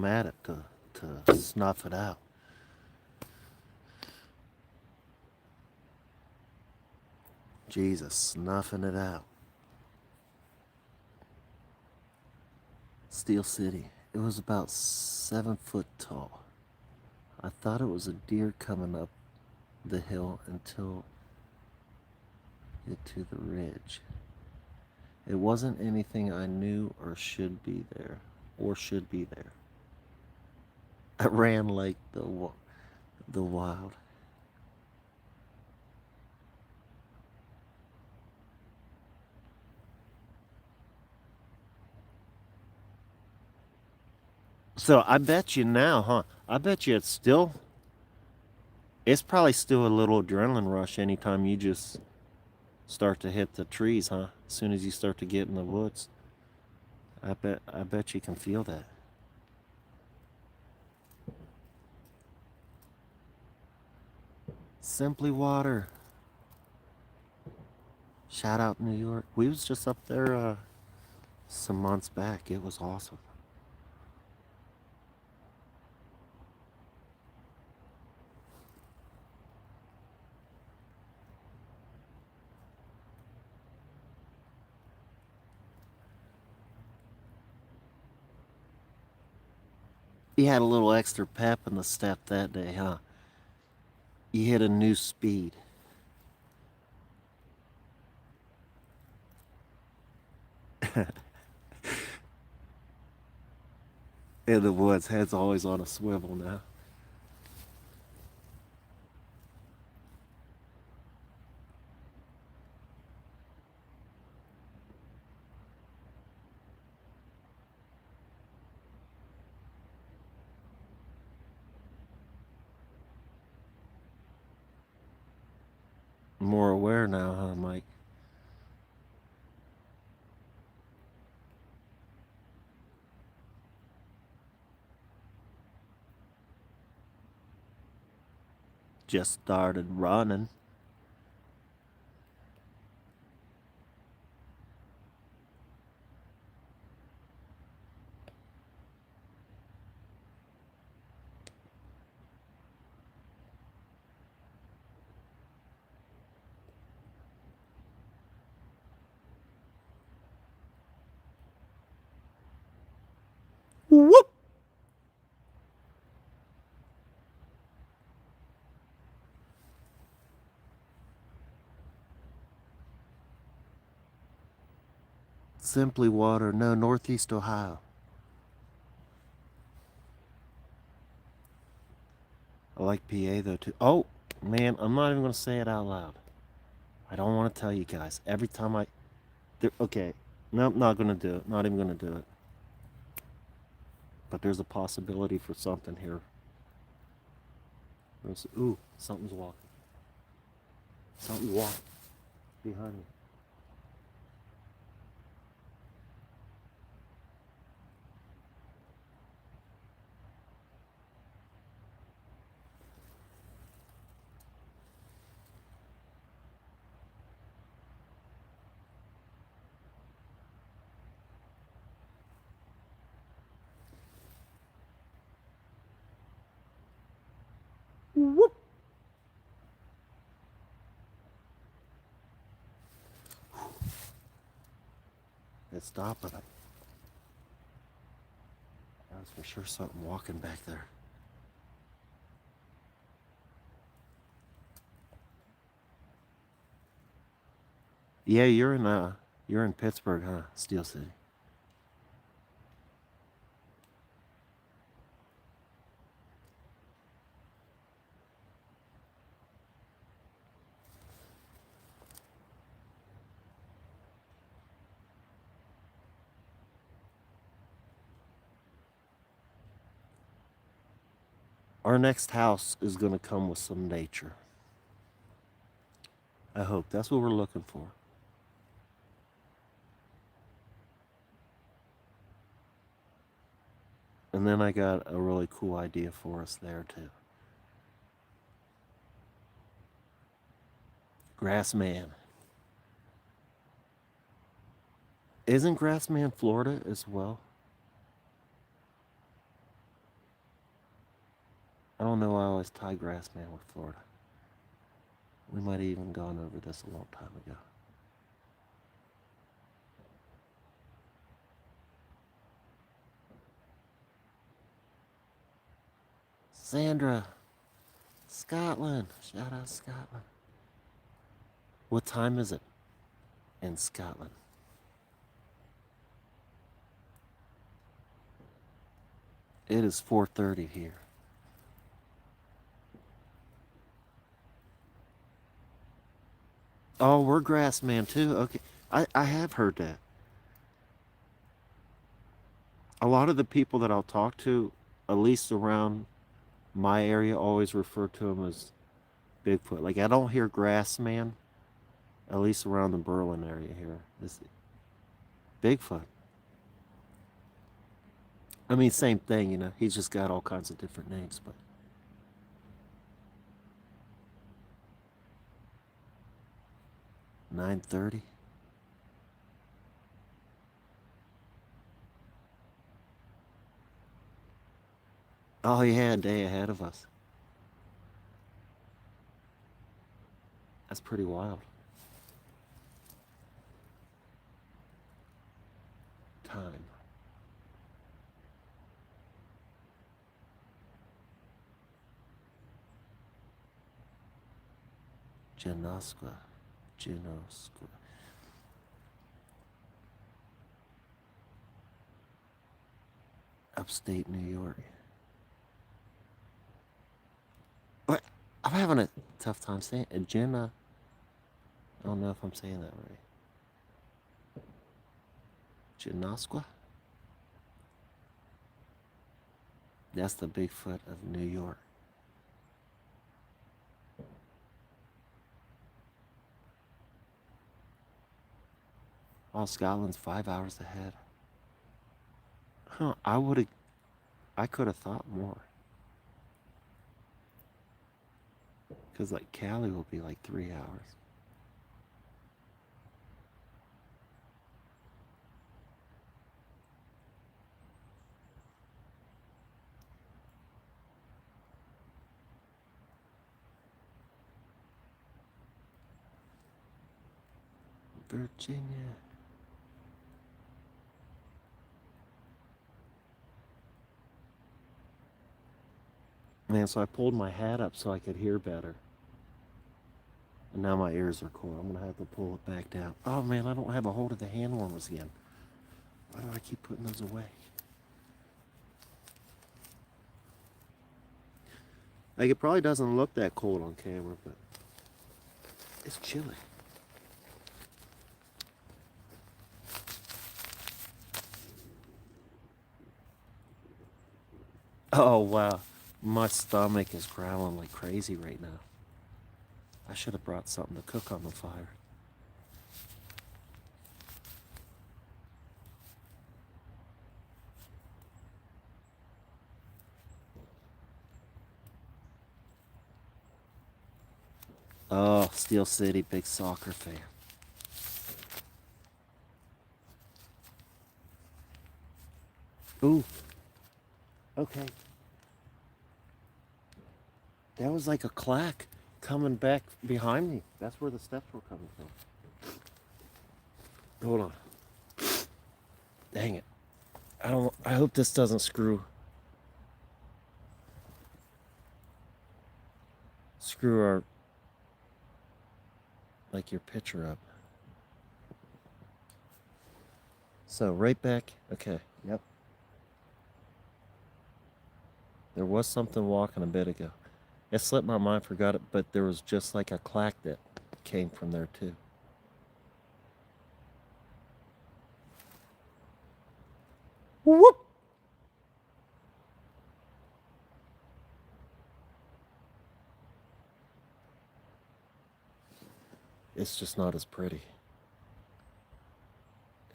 [SPEAKER 1] at it, to snuff it out. Jesus, snuffing it out. Steel City. It was about 7 foot tall. I thought it was a deer coming up the hill until it to the ridge. It wasn't anything I knew or should be there. I ran like the wild. So I bet you now, huh? I bet you it's probably still a little adrenaline rush anytime you just start to hit the trees, huh? As soon as you start to get in the woods. I bet you can feel that. Simply Water. Shout out New York. We was just up there some months back. It was awesome. You had a little extra pep in the step that day, huh? You hit a new speed. In the woods, head's always on a swivel now. More aware now, huh, Mike? Just started running. Whoop! Simply Water, no, Northeast Ohio. I like PA though too. Oh, man, I'm not even gonna say it out loud. I don't want to tell you guys. Every time okay, no, not gonna do it. Not even gonna do it. But there's a possibility for something here. Ooh, something's walking. Something's walking behind me. Whoop! it stopped, but that was for sure something walking back there. Yeah, you're in Pittsburgh, huh? Steel City. Our next house is gonna come with some nature. I hope that's what we're looking for. And then I got a really cool idea for us there too. Grassman. Isn't Grassman Florida as well? I don't know why I always tie Grassman with Florida. We might have even gone over this a long time ago. Sandra, Scotland. Shout out Scotland. What time is it in Scotland? It is 4:30 here. Oh, we're Grassman too. Okay. I have heard that. A lot of the people that I'll talk to, at least around my area, always refer to him as Bigfoot. Like I don't hear Grassman, at least around the Berlin area here. This Bigfoot. I mean, same thing, you know. He's just got all kinds of different names, but 9:30. Oh yeah, a day ahead of us. That's pretty wild. Time. Genosqua. Genosqua. Upstate New York. What? I'm having a tough time saying it. I don't know if I'm saying that right. Genosqua? That's the Bigfoot of New York. Oh, Scotland's 5 hours ahead. Huh, I could have thought more. Because, like, Cali will be like 3 hours. Virginia. Man, so I pulled my hat up so I could hear better. And now my ears are cold. I'm gonna have to pull it back down. Oh man, I don't have a hold of the hand warmers again. Why do I keep putting those away? Like it probably doesn't look that cold on camera, but it's chilly. Oh wow, my stomach is growling like crazy right now. I should have brought something to cook on the fire. Oh, Steel City, big soccer fan. Ooh, okay. That was like a clack coming back behind me. That's where the steps were coming from. Hold on. Dang it. I hope this doesn't screw our, like, your picture up. So right back, okay, yep. There was something walking a bit ago. It slipped my mind, forgot it, but there was just like a clack that came from there too. Whoop! It's just not as pretty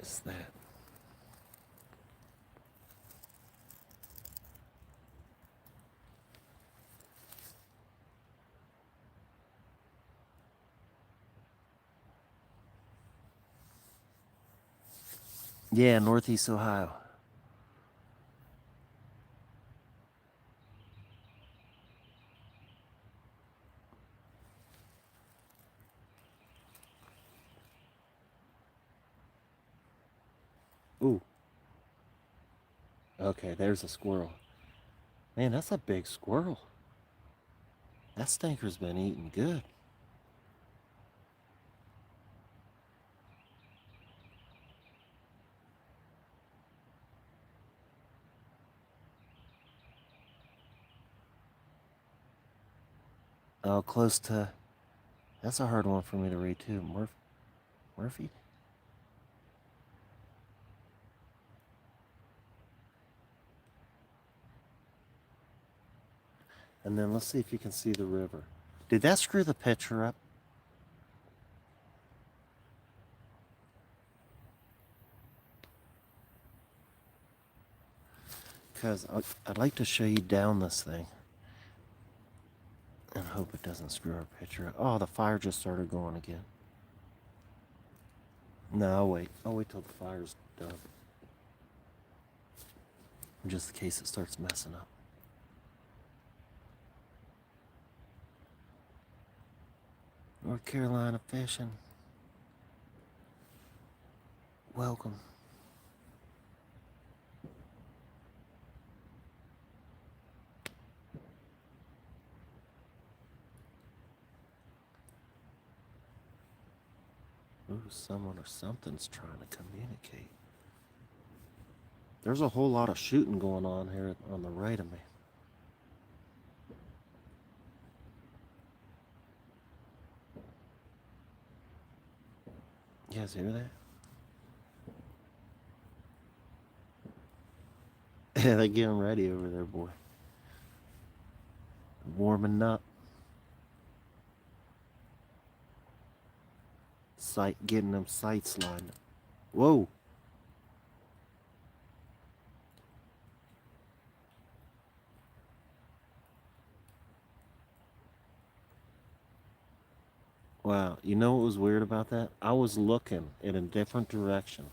[SPEAKER 1] as that. Yeah, Northeast Ohio. Ooh. Okay, there's a squirrel. Man, that's a big squirrel. That stinker's been eating good. Oh, close to... That's a hard one for me to read too. Murphy? And then let's see if you can see the river. Did that screw the picture up? Because I'd like to show you down this thing. And hope it doesn't screw our picture up. Oh, the fire just started going again. No, I'll wait. I'll wait till the fire's done. Just in case it starts messing up. North Carolina fishing. Welcome. Ooh, someone or something's trying to communicate. There's a whole lot of shooting going on here on the right of me. You guys hear that? Yeah, they're getting ready over there, boy. Warming up. Getting them sights lined up. Whoa. Wow, you know what was weird about that? I was looking in a different direction,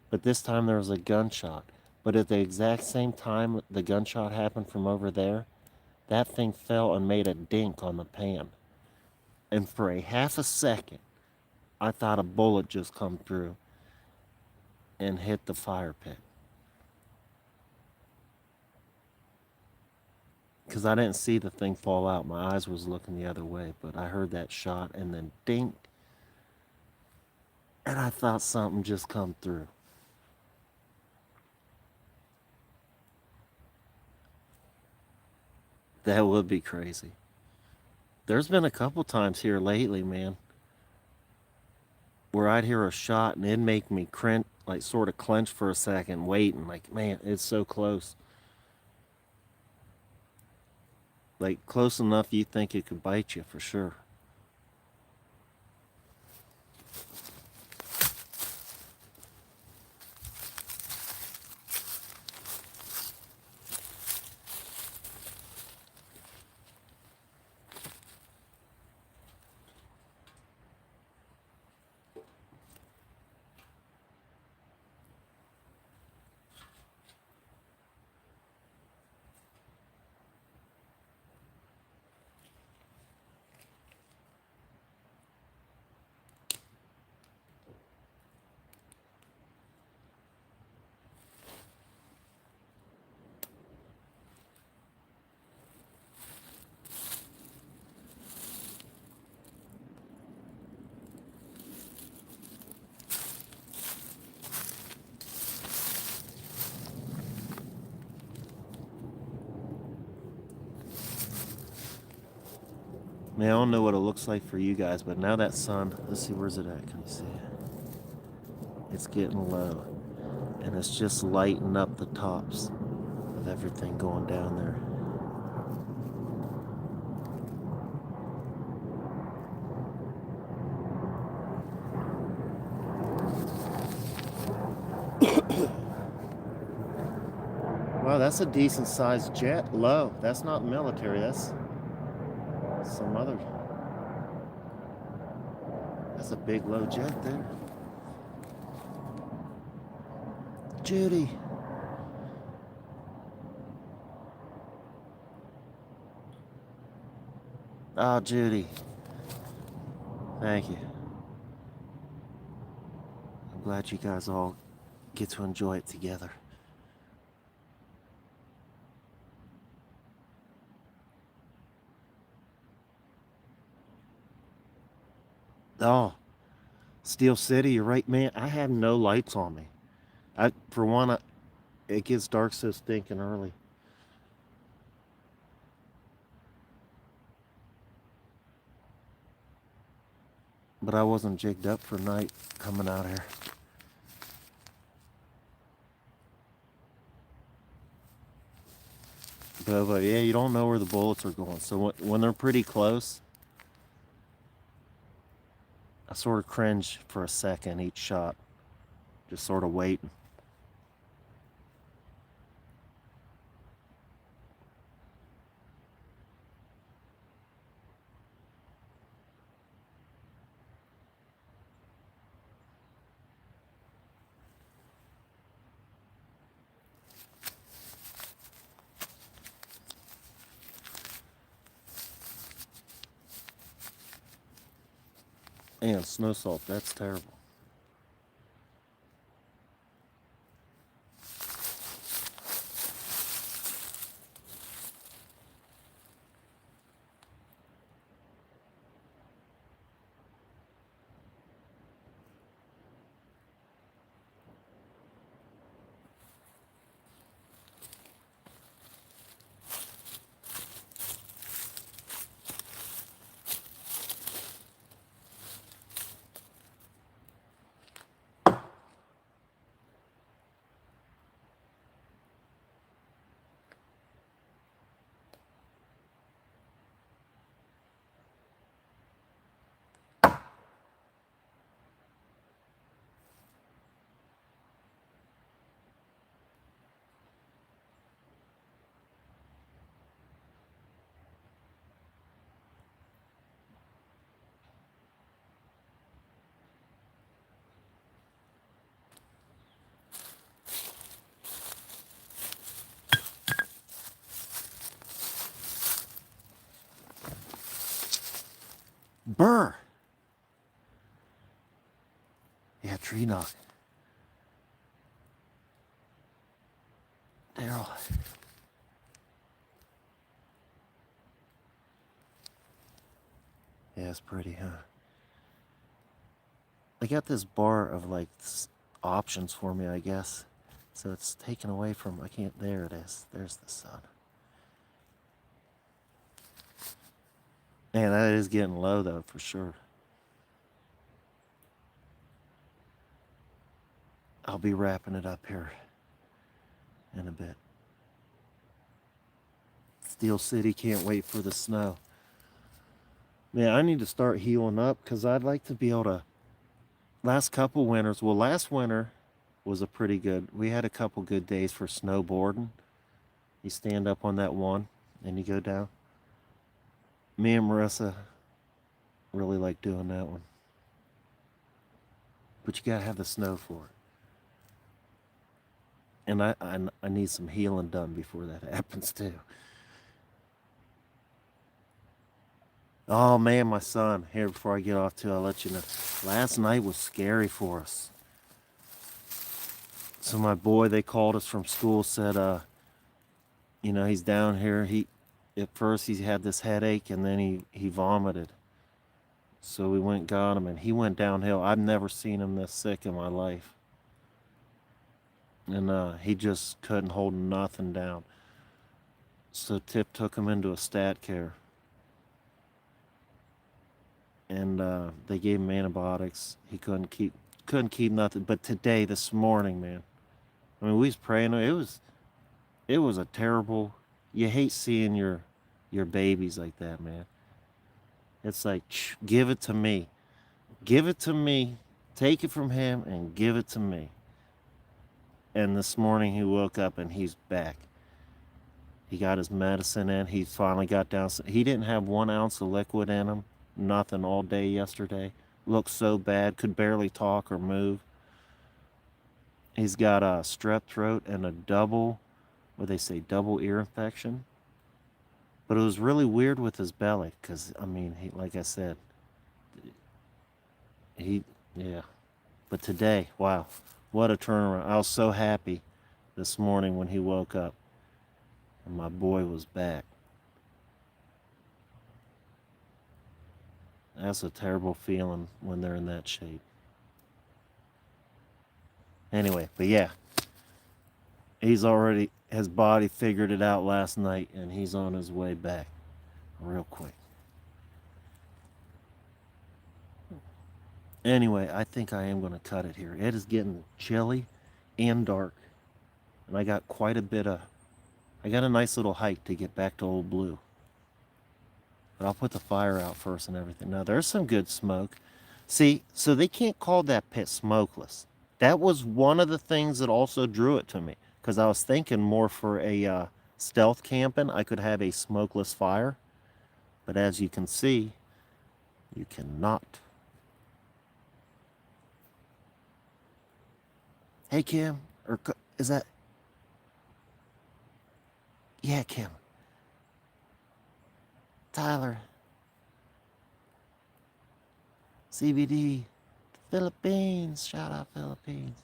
[SPEAKER 1] but this time there was a gunshot. But at the exact same time the gunshot happened from over there, that thing fell and made a dink on the pan. And for a half a second, I thought a bullet just come through and hit the fire pit. Because I didn't see the thing fall out. My eyes was looking the other way, but I heard that shot and then dink. And I thought something just come through. That would be crazy. There's been a couple times here lately, man, where I'd hear a shot and it'd make me cringe, like sort of clench for a second, waiting, like, man, it's so close. Like, close enough you think it could bite you for sure. Man, I don't know what it looks like for you guys, but now that sun, let's see, where's it at? Can you see it? It's getting low. And it's just lighting up the tops of everything going down there. Wow, that's a decent sized jet. Low. That's not military. That's some other. That's a big low jet there. Judy. Oh, Judy. Thank you. I'm glad you guys all get to enjoy it together. Oh, Steel City, you're right, man. I have no lights on me. For one, it gets dark so stinking early. But I wasn't jigged up for night coming out here. But yeah, you don't know where the bullets are going. So when they're pretty close, I sort of cringe for a second each shot. Just sort of waiting. And snow salt, that's terrible. Burr! Yeah, tree knock. Daryl. Yeah, it's pretty, huh? They got this bar of like options for me, I guess. So it's taken away from, I can't, there it is. There's the sun. Man, that is getting low though, for sure. I'll be wrapping it up here in a bit. Steel City can't wait for the snow. Man, I need to start healing up because I'd like to be able to. Last couple winters, well, last winter was a pretty good. We had a couple good days for snowboarding. You stand up on that one and you go down. Me and Marissa really like doing that one. But you gotta have the snow for it. And I need some healing done before that happens too. Oh man, my son, here before I get off too, I'll let you know. Last night was scary for us. So my boy, they called us from school, said, he's down here. At first he had this headache and then he vomited. So we went and got him and he went downhill. I've never seen him this sick in my life. And he just couldn't hold nothing down. So Tip took him into a stat care. and they gave him antibiotics. He couldn't keep nothing. But today, this morning, man, I mean, we was praying. It was a terrible. You hate seeing your babies like that, man. It's like, give it to me, give it to me, take it from him and give it to me. And this morning he woke up and he's back. He got his medicine in. He finally got down. He didn't have 1 ounce of liquid in him. Nothing all day yesterday. Looked so bad. Could barely talk or move. He's got a strep throat and a what they say, double ear infection. But it was really weird with his belly because, I mean, like I said, he, yeah. But today, wow, what a turnaround. I was so happy this morning when he woke up and my boy was back. That's a terrible feeling when they're in that shape. Anyway, but yeah, his body figured it out last night and he's on his way back real quick. Anyway, I think I am going to cut it here. It is getting chilly and dark. And I got a nice little hike to get back to Old Blue. But I'll put the fire out first and everything. Now, there's some good smoke. See, so they can't call that pit smokeless. That was one of the things that also drew it to me. Because I was thinking more for a stealth camping, I could have a smokeless fire. But as you can see, you cannot. Hey, Kim. Or is that... Yeah, Kim. Tyler. CBD. Philippines. Shout out Philippines.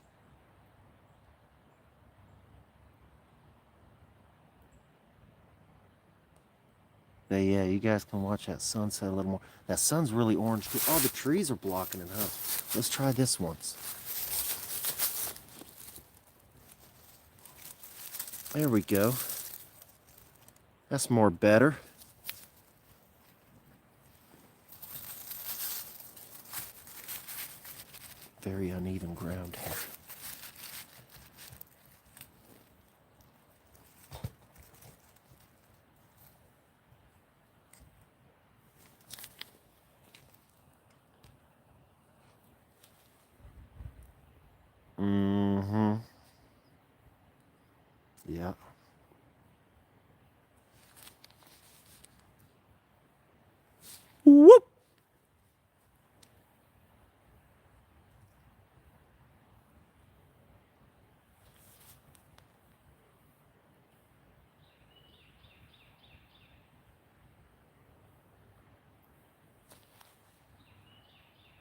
[SPEAKER 1] But yeah, you guys can watch that sunset a little more. That sun's really orange too. Oh, the trees are blocking it, huh? Let's try this once. There we go. That's more better. Very uneven ground here. Mm-hmm. Yeah. Whoop!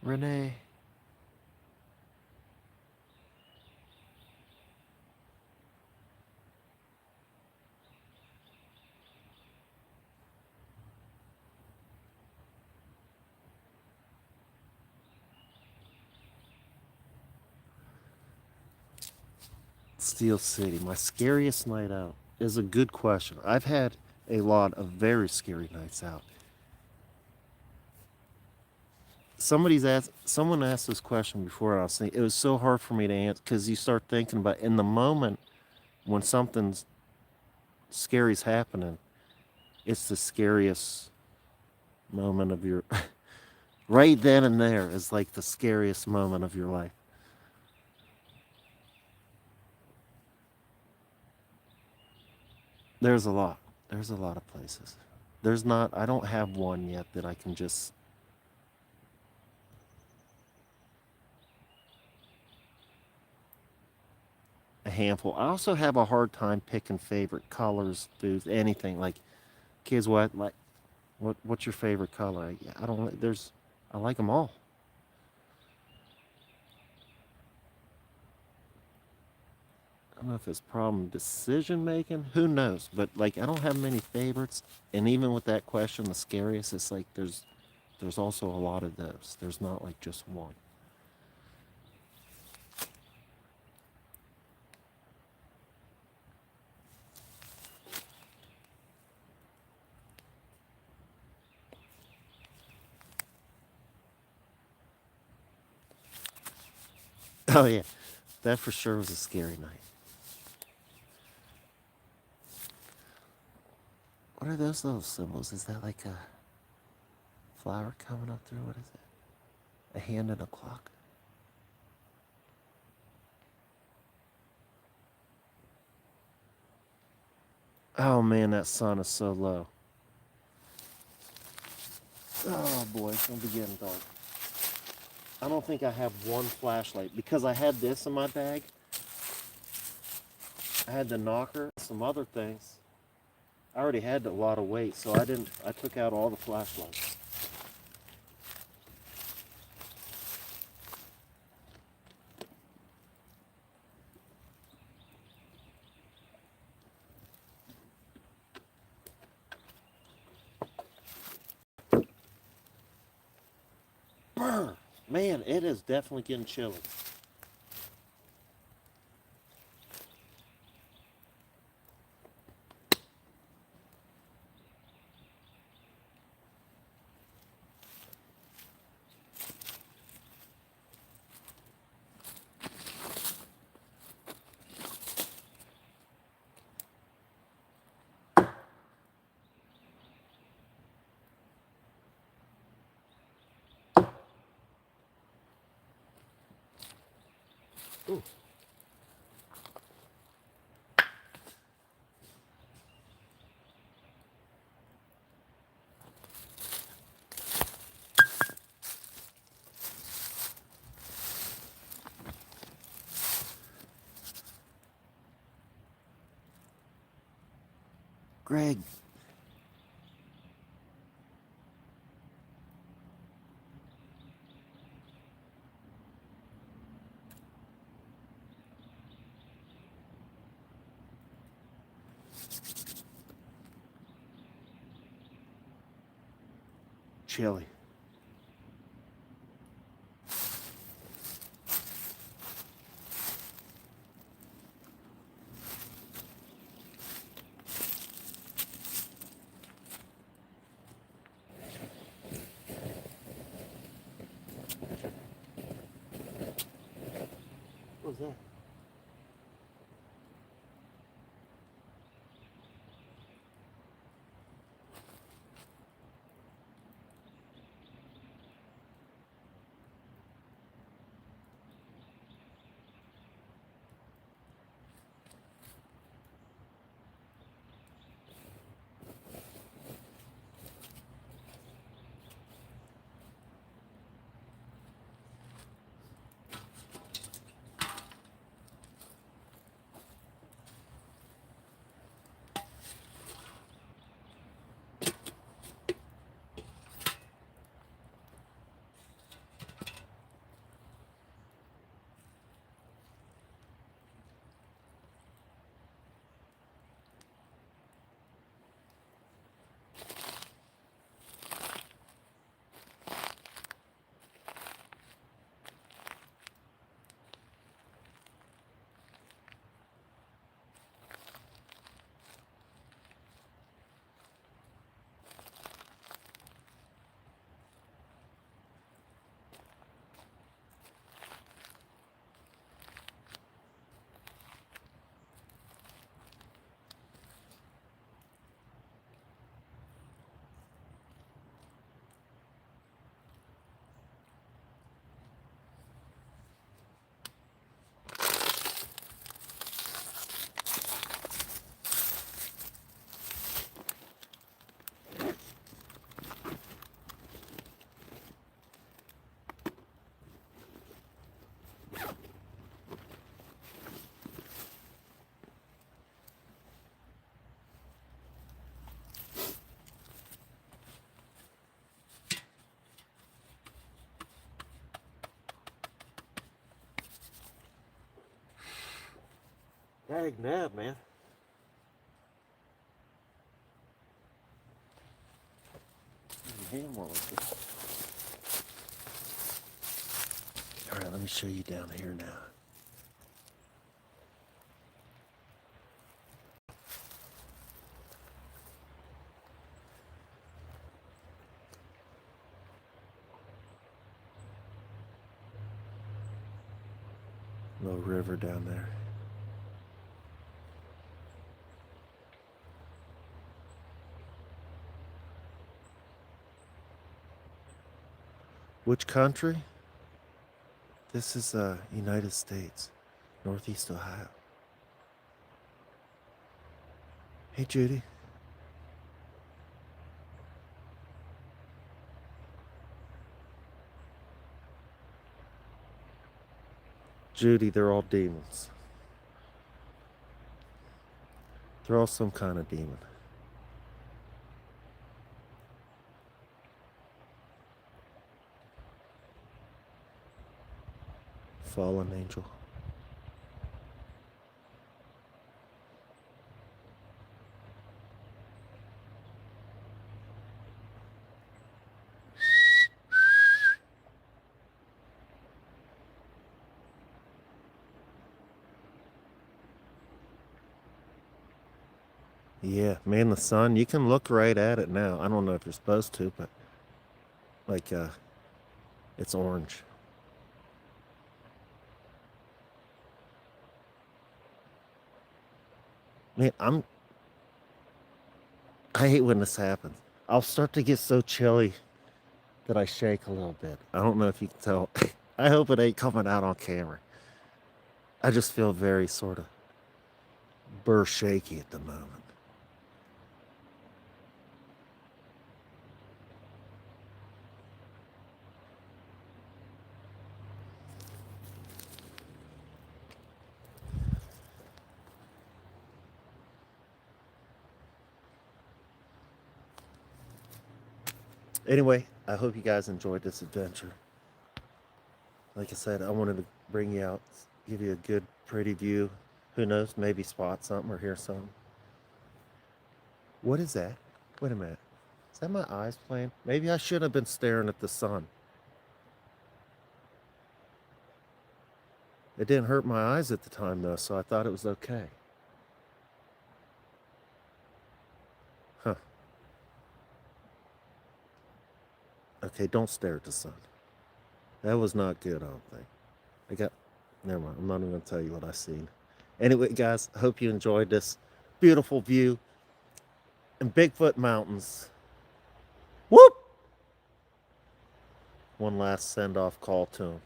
[SPEAKER 1] Renee. Steel City, my scariest night out is a good question. I've had a lot of very scary nights out. Someone asked this question before, and I was thinking it was so hard for me to answer because you start thinking about in the moment when something's scary's happening, it's the scariest moment of your right then and there is like the scariest moment of your life. There's a lot. There's a lot of places. I don't have one yet that I can just a handful. I also have a hard time picking favorite colors, foods, anything. Like kids, what's your favorite color? I don't. I like them all. I don't know if it's problem decision making. Who knows? But like, I don't have many favorites. And even with that question, the scariest, it's like there's also a lot of those. There's not like just one. Oh yeah, that for sure was a scary night. What are those little symbols? Is that like a flower coming up through? What is it? A hand and a clock? Oh man, that sun is so low. Oh boy, it's gonna be getting dark. I don't think I have one flashlight because I had this in my bag. I had the knocker, some other things. I already had a lot of weight, so I took out all the flashlights. Brr! Man, it is definitely getting chilly. Ooh. Greg. Chilly. What was that? Dag nab, man. Hand more like this. All right, let me show you down here now. Little river down there. Which country? This is United States, Northeast Ohio. Hey, Judy. Judy, they're all demons. They're all some kind of demon. Fallen angel. Yeah, man, the sun, you can look right at it now. I don't know if you're supposed to, but like it's orange. Man, I hate when this happens. I'll start to get so chilly that I shake a little bit. I don't know if you can tell. I hope it ain't coming out on camera. I just feel very sort of burr shaky at the moment. Anyway, I hope you guys enjoyed this adventure. Like I said, I wanted to bring you out, give you a good, pretty view. Who knows, maybe spot something or hear something. What is that? Wait a minute. Is that my eyes playing? Maybe I should have been staring at the sun. It didn't hurt my eyes at the time, though, so I thought it was okay. Huh. Okay, don't stare at the sun. That was not good, I don't think. Never mind. I'm not even going to tell you what I seen. Anyway, guys, I hope you enjoyed this beautiful view in Bigfoot Mountains. Whoop! One last send-off call to him.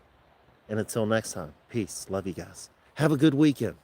[SPEAKER 1] And until next time, peace. Love you guys. Have a good weekend.